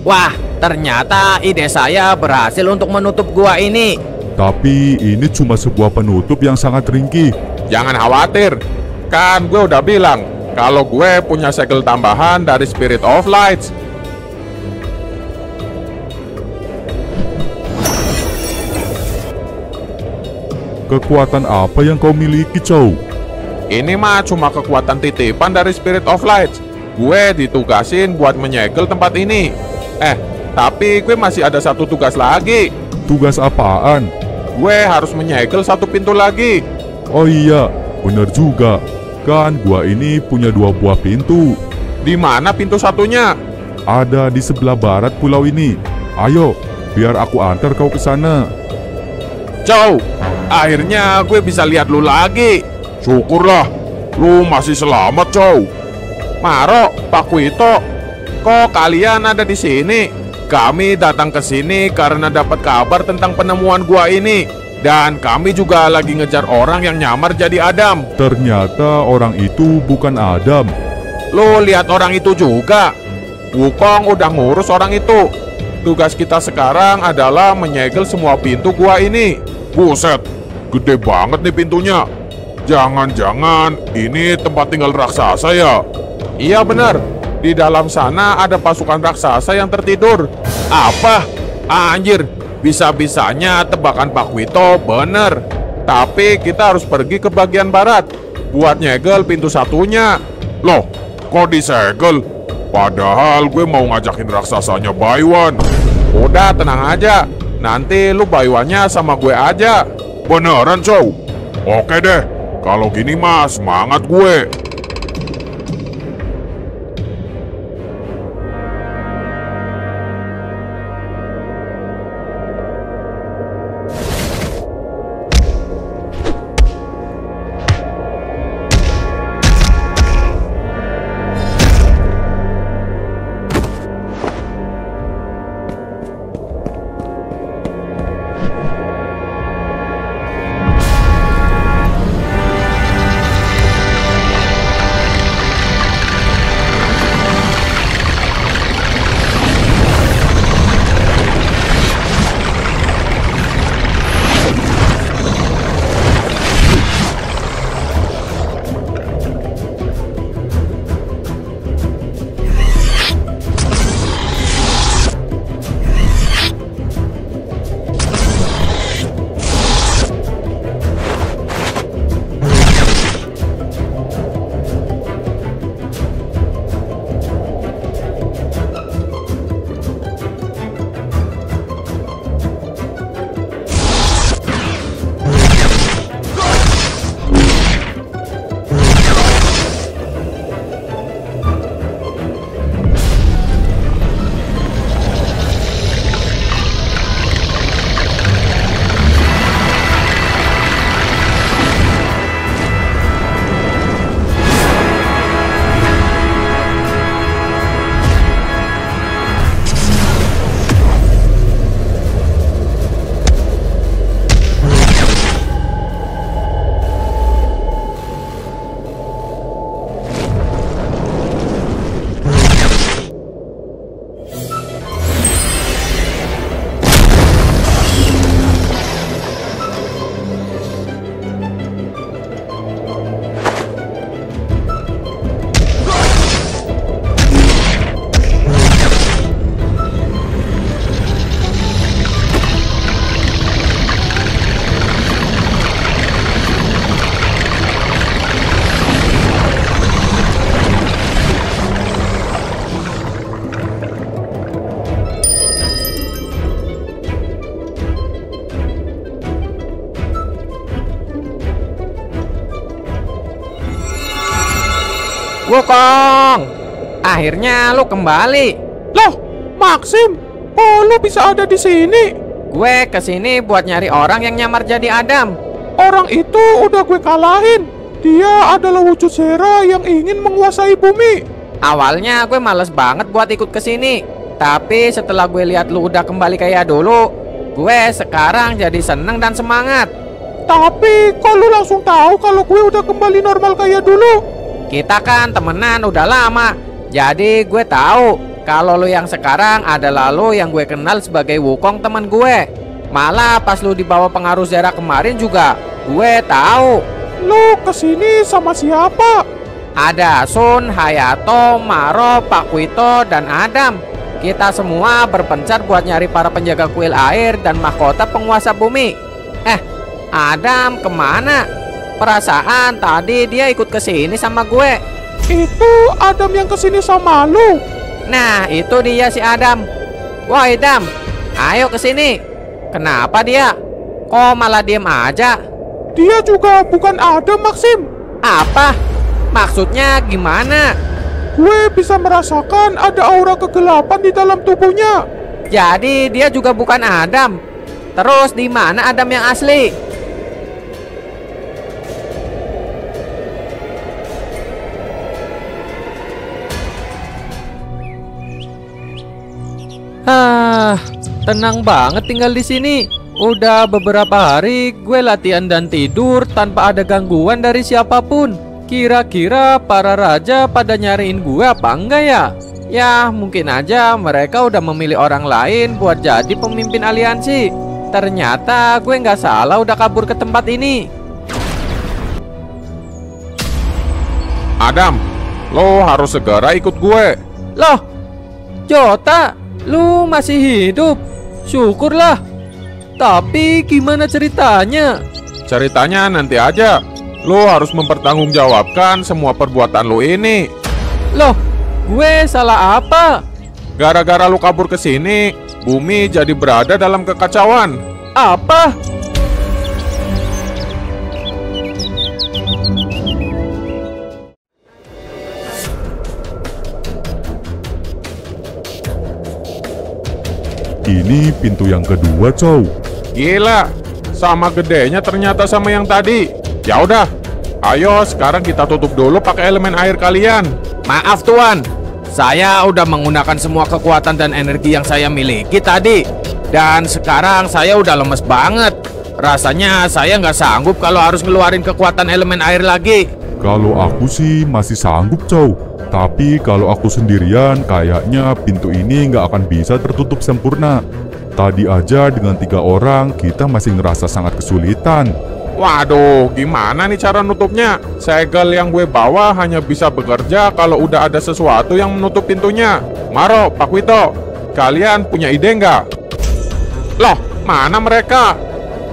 Wah, ternyata ide saya berhasil untuk menutup gua ini. Tapi ini cuma sebuah penutup yang sangat ringkih. Jangan khawatir, kan gue udah bilang kalau gue punya segel tambahan dari Spirit of Lights. Kekuatan apa yang kau miliki, Chow? Ini mah cuma kekuatan titipan dari Spirit of Lights. Gue ditugasin buat menyegel tempat ini. Tapi gue masih ada satu tugas lagi. Tugas apaan? Gue harus menyegel satu pintu lagi. Oh iya, bener juga. Kan gua ini punya 2 buah pintu. Di mana pintu satunya? Ada di sebelah barat pulau ini. Ayo, biar aku antar kau ke sana. Chow, akhirnya gue bisa lihat lu lagi. Syukurlah, lu masih selamat, Chow. Maro, Pak Wito, kok kalian ada di sini? Kami datang ke sini karena dapat kabar tentang penemuan gua ini. Dan kami juga lagi ngejar orang yang nyamar jadi Adam. Ternyata orang itu bukan Adam. Lu lihat orang itu juga. Wukong udah ngurus orang itu. Tugas kita sekarang adalah menyegel semua pintu gua ini. Buset, gede banget nih pintunya. Jangan-jangan ini tempat tinggal raksasa ya? Iya benar. Di dalam sana ada pasukan raksasa yang tertidur. Apa? Anjir, bisa-bisanya tebakan Pak Wito bener. Tapi kita harus pergi ke bagian barat buat nyegel pintu satunya. Loh, kok disegel? Padahal gue mau ngajakin raksasanya Baywan. Udah tenang aja, nanti lu Baywannya sama gue aja. Beneran, Chow? Oke deh, kalau gini mah semangat gue. Wukong, akhirnya lu kembali. Loh, Maxim, oh lu bisa ada di sini? Gue kesini buat nyari orang yang nyamar jadi Adam. Orang itu udah gue kalahin. Dia adalah wujud Sera yang ingin menguasai bumi. Awalnya gue males banget buat ikut kesini, tapi setelah gue lihat lu udah kembali kayak dulu, gue sekarang jadi seneng dan semangat. Tapi kok lu langsung tahu kalau gue udah kembali normal kayak dulu? Kita kan temenan udah lama, jadi gue tahu kalau lu yang sekarang adalah lu yang gue kenal sebagai Wukong teman gue. Malah pas lu dibawa pengaruh Zera kemarin juga gue tahu. Lu kesini sama siapa? Ada Sun, Hayato, Maro, Pakuito, dan Adam. Kita semua berpencar buat nyari para penjaga kuil air dan mahkota penguasa bumi. Adam kemana? Perasaan tadi dia ikut kesini sama gue. Itu Adam yang kesini sama lu? Nah, itu dia si Adam. Woi Adam, ayo kesini. Kenapa dia? Kok malah diem aja? Dia juga bukan Adam, Maxim. Apa? Maksudnya gimana? Gue bisa merasakan ada aura kegelapan di dalam tubuhnya. Jadi dia juga bukan Adam. Terus di mana Adam yang asli? Tenang banget tinggal di sini. Udah beberapa hari gue latihan dan tidur tanpa ada gangguan dari siapapun. Kira-kira para raja pada nyariin gue apa enggak ya? Ya mungkin aja mereka udah memilih orang lain buat jadi pemimpin aliansi. Ternyata gue nggak salah udah kabur ke tempat ini. Adam, lo harus segera ikut gue. Loh, Jota, lu masih hidup? Syukurlah. Tapi gimana ceritanya? Ceritanya nanti aja. Lo harus mempertanggungjawabkan semua perbuatan lo ini. Loh, gue salah apa? Gara-gara lo kabur ke sini, bumi jadi berada dalam kekacauan. Apa? Ini pintu yang kedua, Chow. Gila, sama gedenya ternyata sama yang tadi. Ya udah, ayo sekarang kita tutup dulu pakai elemen air kalian. Maaf Tuan, saya udah menggunakan semua kekuatan dan energi yang saya miliki tadi. Dan sekarang saya udah lemes banget. Rasanya saya nggak sanggup kalau harus ngeluarin kekuatan elemen air lagi. Kalau aku sih masih sanggup, Chow. Tapi kalau aku sendirian, kayaknya pintu ini nggak akan bisa tertutup sempurna. Tadi aja dengan 3 orang, kita masih ngerasa sangat kesulitan. Waduh, gimana nih cara nutupnya? Segel yang gue bawa hanya bisa bekerja kalau udah ada sesuatu yang menutup pintunya. Maro, Pakuito, kalian punya ide nggak? Loh, mana mereka?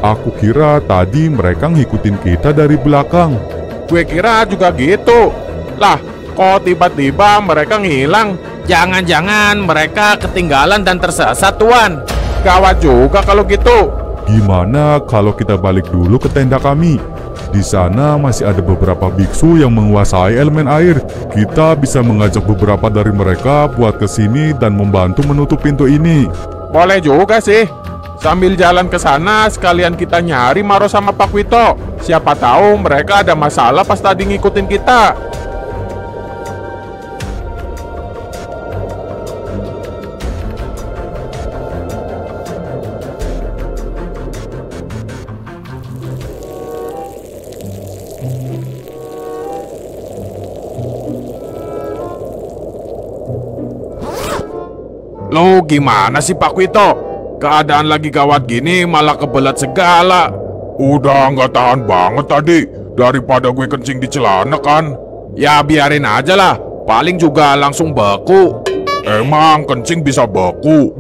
Aku kira tadi mereka ngikutin kita dari belakang. Gue kira juga gitu. Lah, kok tiba-tiba mereka ngilang? Jangan-jangan mereka ketinggalan dan tersesat, Tuan. Gawat juga kalau gitu. Gimana kalau kita balik dulu ke tenda kami? Di sana masih ada beberapa biksu yang menguasai elemen air. Kita bisa mengajak beberapa dari mereka buat kesini dan membantu menutup pintu ini. Boleh juga sih. Sambil jalan ke sana, sekalian kita nyari Maro sama Pakuito. Siapa tahu mereka ada masalah pas tadi ngikutin kita. Lo gimana sih Pakuito? Keadaan lagi gawat gini malah kebelat segala. Udah nggak tahan banget tadi. Daripada gue kencing di celana kan. Ya biarin aja lah. Paling juga langsung beku. Emang kencing bisa beku?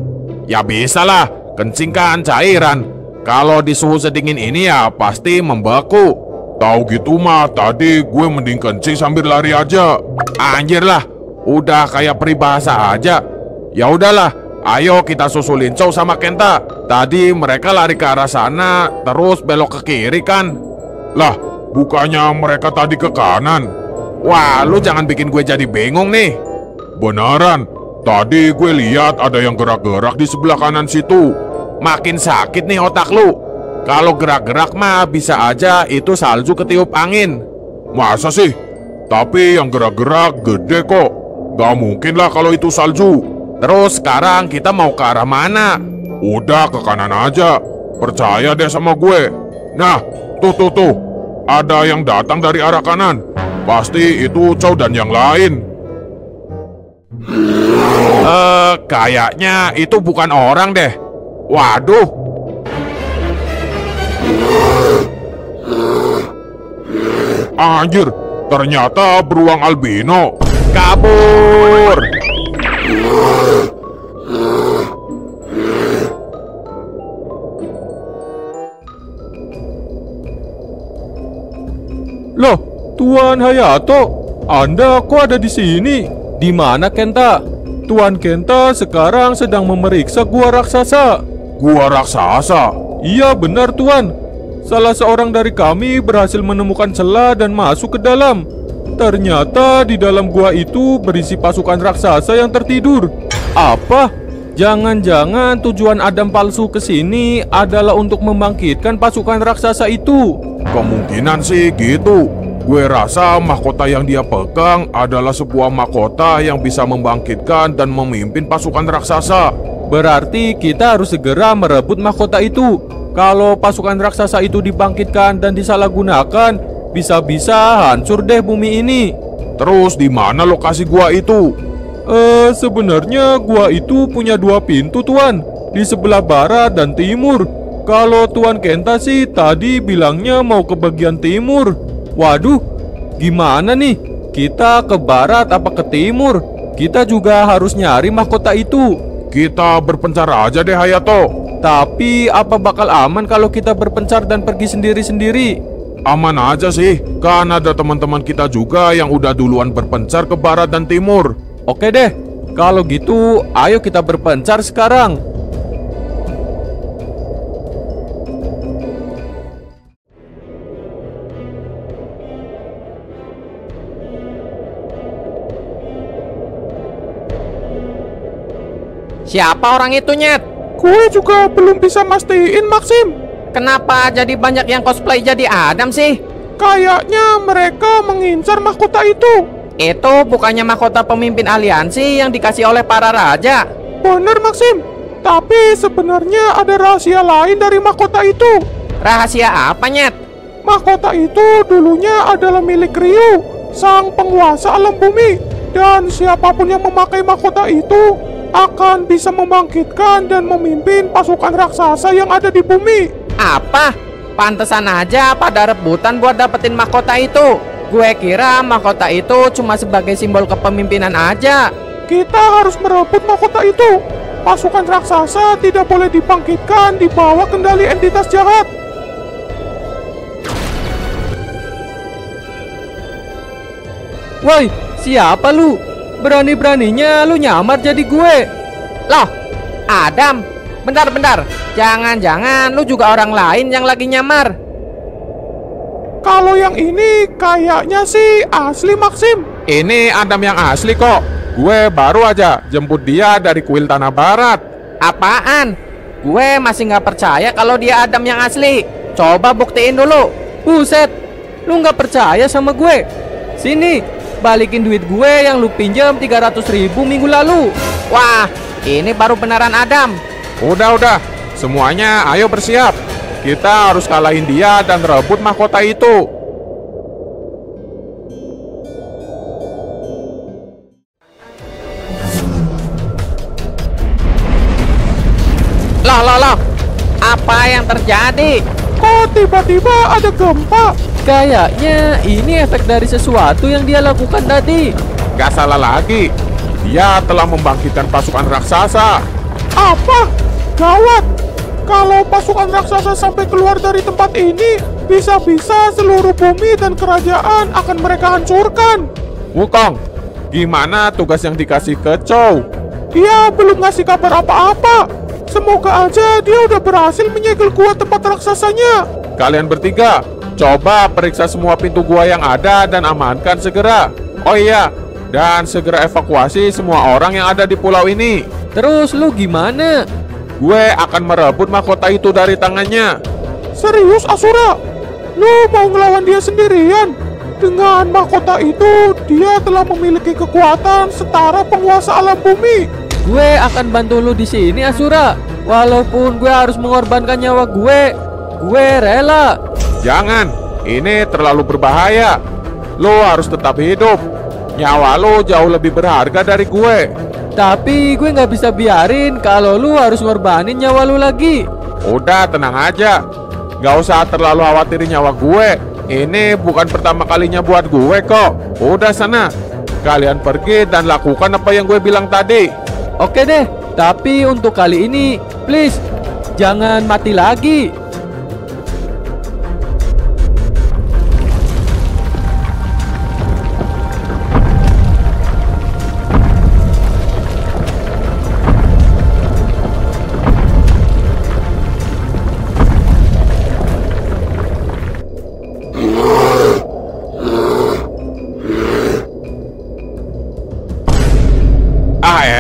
Ya bisa lah. Kencing kan cairan. Kalau di suhu sedingin ini ya pasti membeku. Tahu gitu mah tadi gue mending kencing sambil lari aja. Anjir lah. Udah kayak peribahasa aja. Ya udahlah, ayo kita susulin Chow sama Kenta. Tadi mereka lari ke arah sana, terus belok ke kiri kan? Lah, bukannya mereka tadi ke kanan? Wah, lu jangan bikin gue jadi bingung nih. Beneran, tadi gue lihat ada yang gerak-gerak di sebelah kanan situ. Makin sakit nih otak lu. Kalau gerak-gerak mah bisa aja itu salju ketiup angin. Masa sih? Tapi yang gerak-gerak gede kok. Gak mungkin lah kalau itu salju. Terus sekarang kita mau ke arah mana? Udah ke kanan aja. Percaya deh sama gue. Nah, tuh. Ada yang datang dari arah kanan. Pasti itu Chow dan yang lain. Kayaknya itu bukan orang deh. Waduh. Anjir, ternyata beruang albino. Kabur. Loh, Tuan Hayato, Anda kok ada di sini? Di mana Kenta? Tuan Kenta sekarang sedang memeriksa gua raksasa. Gua raksasa? Iya benar Tuan. Salah seorang dari kami berhasil menemukan celah dan masuk ke dalam. Ternyata di dalam gua itu berisi pasukan raksasa yang tertidur. Apa? Jangan-jangan tujuan Adam palsu ke sini adalah untuk membangkitkan pasukan raksasa itu. Kemungkinan sih gitu. Gue rasa mahkota yang dia pegang adalah sebuah mahkota yang bisa membangkitkan dan memimpin pasukan raksasa. Berarti kita harus segera merebut mahkota itu. Kalau pasukan raksasa itu dibangkitkan dan disalahgunakan, bisa-bisa hancur deh bumi ini. Terus di mana lokasi gua itu? Sebenarnya gua itu punya 2 pintu Tuan, di sebelah barat dan timur. Kalau Tuan Kenta sih tadi bilangnya mau ke bagian timur. Waduh, gimana nih? Kita ke barat apa ke timur? Kita juga harus nyari mahkota itu. Kita berpencar aja deh Hayato. Tapi apa bakal aman kalau kita berpencar dan pergi sendiri-sendiri? Aman aja sih, kan ada teman-teman kita juga yang udah duluan berpencar ke barat dan timur. Oke deh, kalau gitu ayo kita berpencar sekarang. Siapa orang itu, Nyet? Gue juga belum bisa mastiin, Maxim. Kenapa jadi banyak yang cosplay jadi Adam sih? Kayaknya mereka mengincar mahkota itu. Itu bukannya mahkota pemimpin aliansi yang dikasih oleh para raja? Bener, Maxim. Tapi sebenarnya ada rahasia lain dari mahkota itu. Rahasia apa, Nyet? Mahkota itu dulunya adalah milik Ryu, sang penguasa alam bumi. Dan siapapun yang memakai mahkota itu akan bisa membangkitkan dan memimpin pasukan raksasa yang ada di bumi. Apa? Pantesan aja pada rebutan buat dapetin mahkota itu. Gue kira mahkota itu cuma sebagai simbol kepemimpinan aja. Kita harus merebut mahkota itu. Pasukan raksasa tidak boleh dibangkitkan di bawah kendali entitas jahat. Woi, siapa lu? Berani-beraninya lu nyamar jadi gue. Loh, Adam, bentar. Jangan-jangan lu juga orang lain yang lagi nyamar. Kalau yang ini kayaknya sih asli, Maxim. Ini Adam yang asli kok. Gue baru aja jemput dia dari kuil Tanah Barat. Apaan? Gue masih nggak percaya kalau dia Adam yang asli. Coba buktiin dulu. Buset, lu nggak percaya sama gue? Sini, balikin duit gue yang lu pinjam 300.000 minggu lalu. Wah, ini baru beneran Adam. Udah, semuanya ayo bersiap. Kita harus kalahin dia dan rebut mahkota itu. Loh, apa yang terjadi? Kok tiba-tiba ada gempa? Kayaknya ini efek dari sesuatu yang dia lakukan tadi. Gak salah lagi, dia telah membangkitkan pasukan raksasa. Apa? Gawat! Kalau pasukan raksasa sampai keluar dari tempat ini, bisa-bisa seluruh bumi dan kerajaan akan mereka hancurkan. Wukong, gimana tugas yang dikasih ke Chow? Dia belum ngasih kabar apa-apa. Semoga aja dia udah berhasil menyegel gua tempat raksasanya. Kalian bertiga, Coba periksa semua pintu gua yang ada dan amankan segera. Oh iya, dan segera evakuasi semua orang yang ada di pulau ini. Terus lu gimana? Gue akan merebut mahkota itu dari tangannya. Serius Asura? Lu mau ngelawan dia sendirian? Dengan mahkota itu, dia telah memiliki kekuatan setara penguasa alam bumi. Gue akan bantu lu di sini Asura. Walaupun gue harus mengorbankan nyawa gue rela. Jangan, ini terlalu berbahaya. Lo harus tetap hidup. Nyawa lo jauh lebih berharga dari gue. Tapi gue nggak bisa biarin kalau lu harus ngorbanin nyawa lu lagi. Udah, tenang aja. Gak usah terlalu khawatirin nyawa gue. Ini bukan pertama kalinya buat gue kok. Udah sana, kalian pergi dan lakukan apa yang gue bilang tadi. Oke deh, tapi untuk kali ini, please, jangan mati lagi.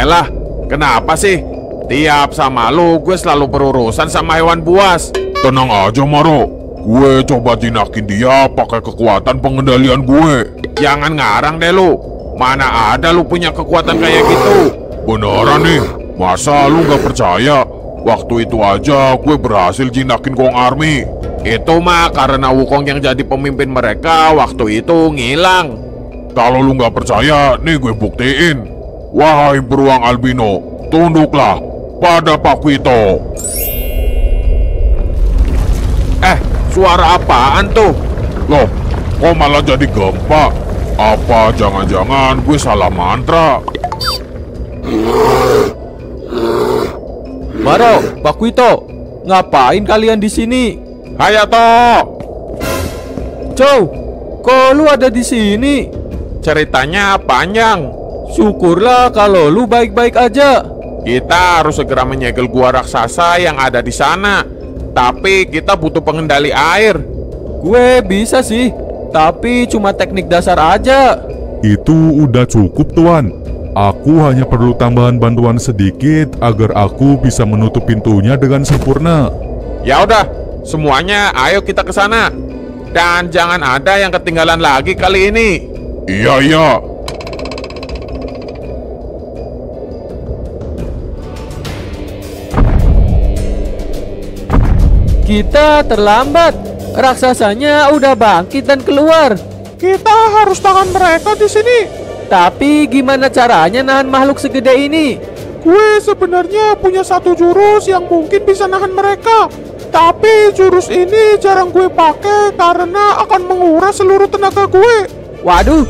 Elah, kenapa sih? Tiap sama lu, gue selalu berurusan sama hewan buas. Tenang aja Maro, gue coba jinakin dia pakai kekuatan pengendalian gue. Jangan ngarang deh lu. Mana ada lu punya kekuatan kayak gitu? Beneran nih, masa lu gak percaya? Waktu itu aja gue berhasil jinakin Gong Army. Itu mah karena Wukong yang jadi pemimpin mereka waktu itu ngilang. Kalau lu gak percaya, nih gue buktiin. Wahai beruang albino, tunduklah pada Pakuito. Suara apaan tuh? Loh, kok malah jadi gempa? Apa jangan-jangan gue salah mantra? Maro, Pakuito, ngapain kalian di sini? Hayato! Chow, kok lu ada di sini? Ceritanya panjang. Syukurlah kalau lu baik-baik aja. Kita harus segera menyegel gua raksasa yang ada di sana. Tapi kita butuh pengendali air. Gue bisa sih, tapi cuma teknik dasar aja. Itu udah cukup Tuan. Aku hanya perlu tambahan bantuan sedikit agar aku bisa menutup pintunya dengan sempurna. Ya udah, semuanya ayo kita ke sana. Dan jangan ada yang ketinggalan lagi kali ini. Iya. Kita terlambat. Raksasanya udah bangkit dan keluar. Kita harus tahan mereka di sini. Tapi gimana caranya nahan makhluk segede ini? Gue sebenarnya punya satu jurus yang mungkin bisa nahan mereka. Tapi jurus ini jarang gue pakai karena akan menguras seluruh tenaga gue. Waduh,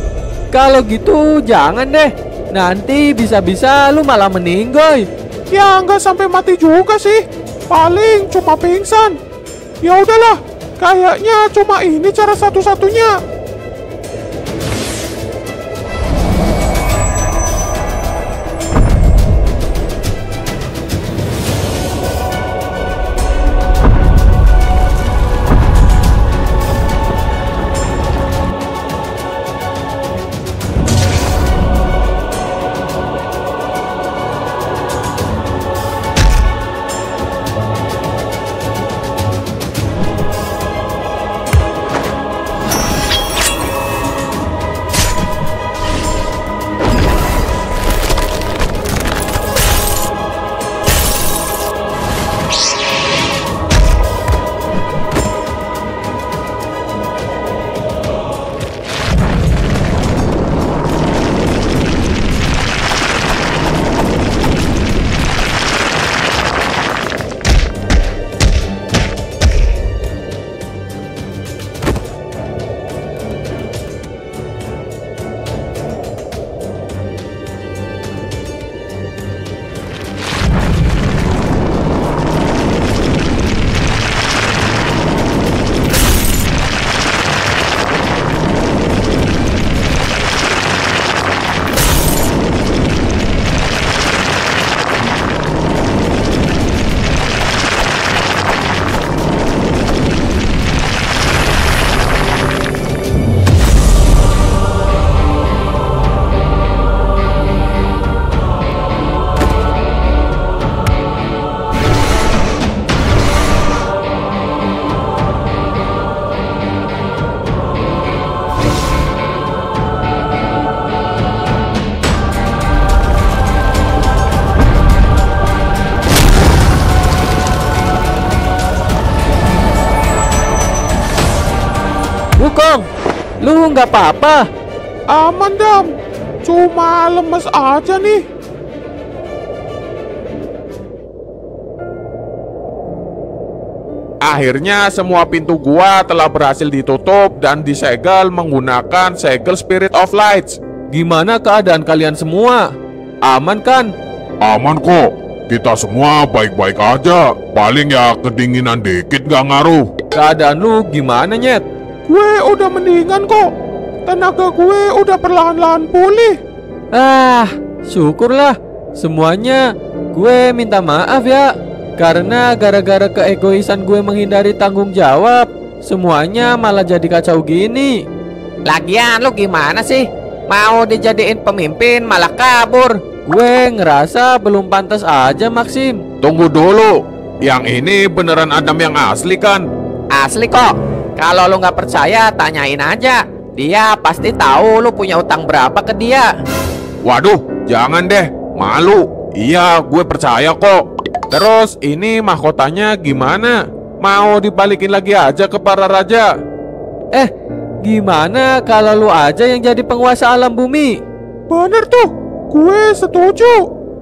kalau gitu jangan deh. Nanti bisa-bisa lu malah meninggoy. Ya nggak sampai mati juga sih. Paling cuma pingsan. Ya udahlah, kayaknya cuma ini cara satu-satunya. Wukong, lu nggak apa-apa? Aman, Dam. Cuma lemes aja nih. Akhirnya semua pintu gua telah berhasil ditutup dan disegel menggunakan segel Spirit of Lights. Gimana keadaan kalian semua? Aman kan? Aman kok, kita semua baik-baik aja. Paling ya kedinginan dikit gak ngaruh. Keadaan lu gimana, Nyet? Gue udah mendingan kok. Tenaga gue udah perlahan-lahan pulih. Ah, syukurlah. Semuanya gue minta maaf ya. Karena gara-gara keegoisan gue menghindari tanggung jawab, semuanya malah jadi kacau gini. Lagian lu gimana sih? Mau dijadiin pemimpin malah kabur. Gue ngerasa belum pantas aja, Maxim. Tunggu dulu, yang ini beneran Adam yang asli kan? Asli kok. Kalau lu nggak percaya, tanyain aja. Dia pasti tahu lu punya utang berapa ke dia. Waduh, jangan deh, malu. Iya, gue percaya kok. Terus ini mahkotanya gimana? Mau dibalikin lagi aja ke para raja? Gimana kalau lu aja yang jadi penguasa alam bumi? Bener tuh, gue setuju.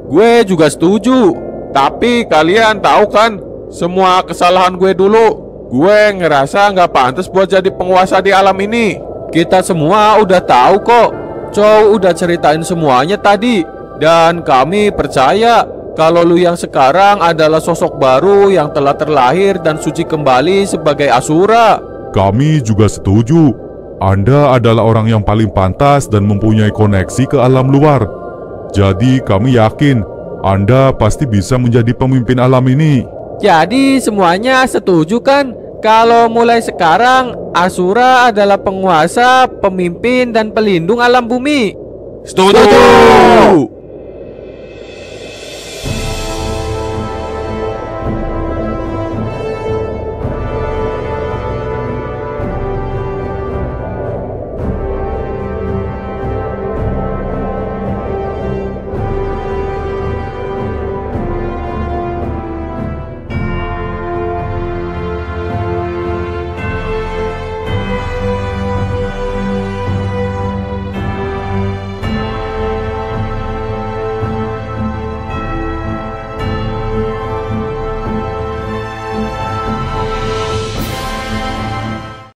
Gue juga setuju. Tapi kalian tahu kan, semua kesalahan gue dulu. Gue ngerasa nggak pantas buat jadi penguasa di alam ini. Kita semua udah tahu kok. Chow udah ceritain semuanya tadi. Dan kami percaya kalau lu yang sekarang adalah sosok baru yang telah terlahir dan suci kembali sebagai Asura. Kami juga setuju. Anda adalah orang yang paling pantas dan mempunyai koneksi ke alam luar. Jadi kami yakin Anda pasti bisa menjadi pemimpin alam ini. Jadi semuanya setuju kan? Kalau mulai sekarang Asura adalah penguasa, pemimpin, dan pelindung alam bumi. Setuju!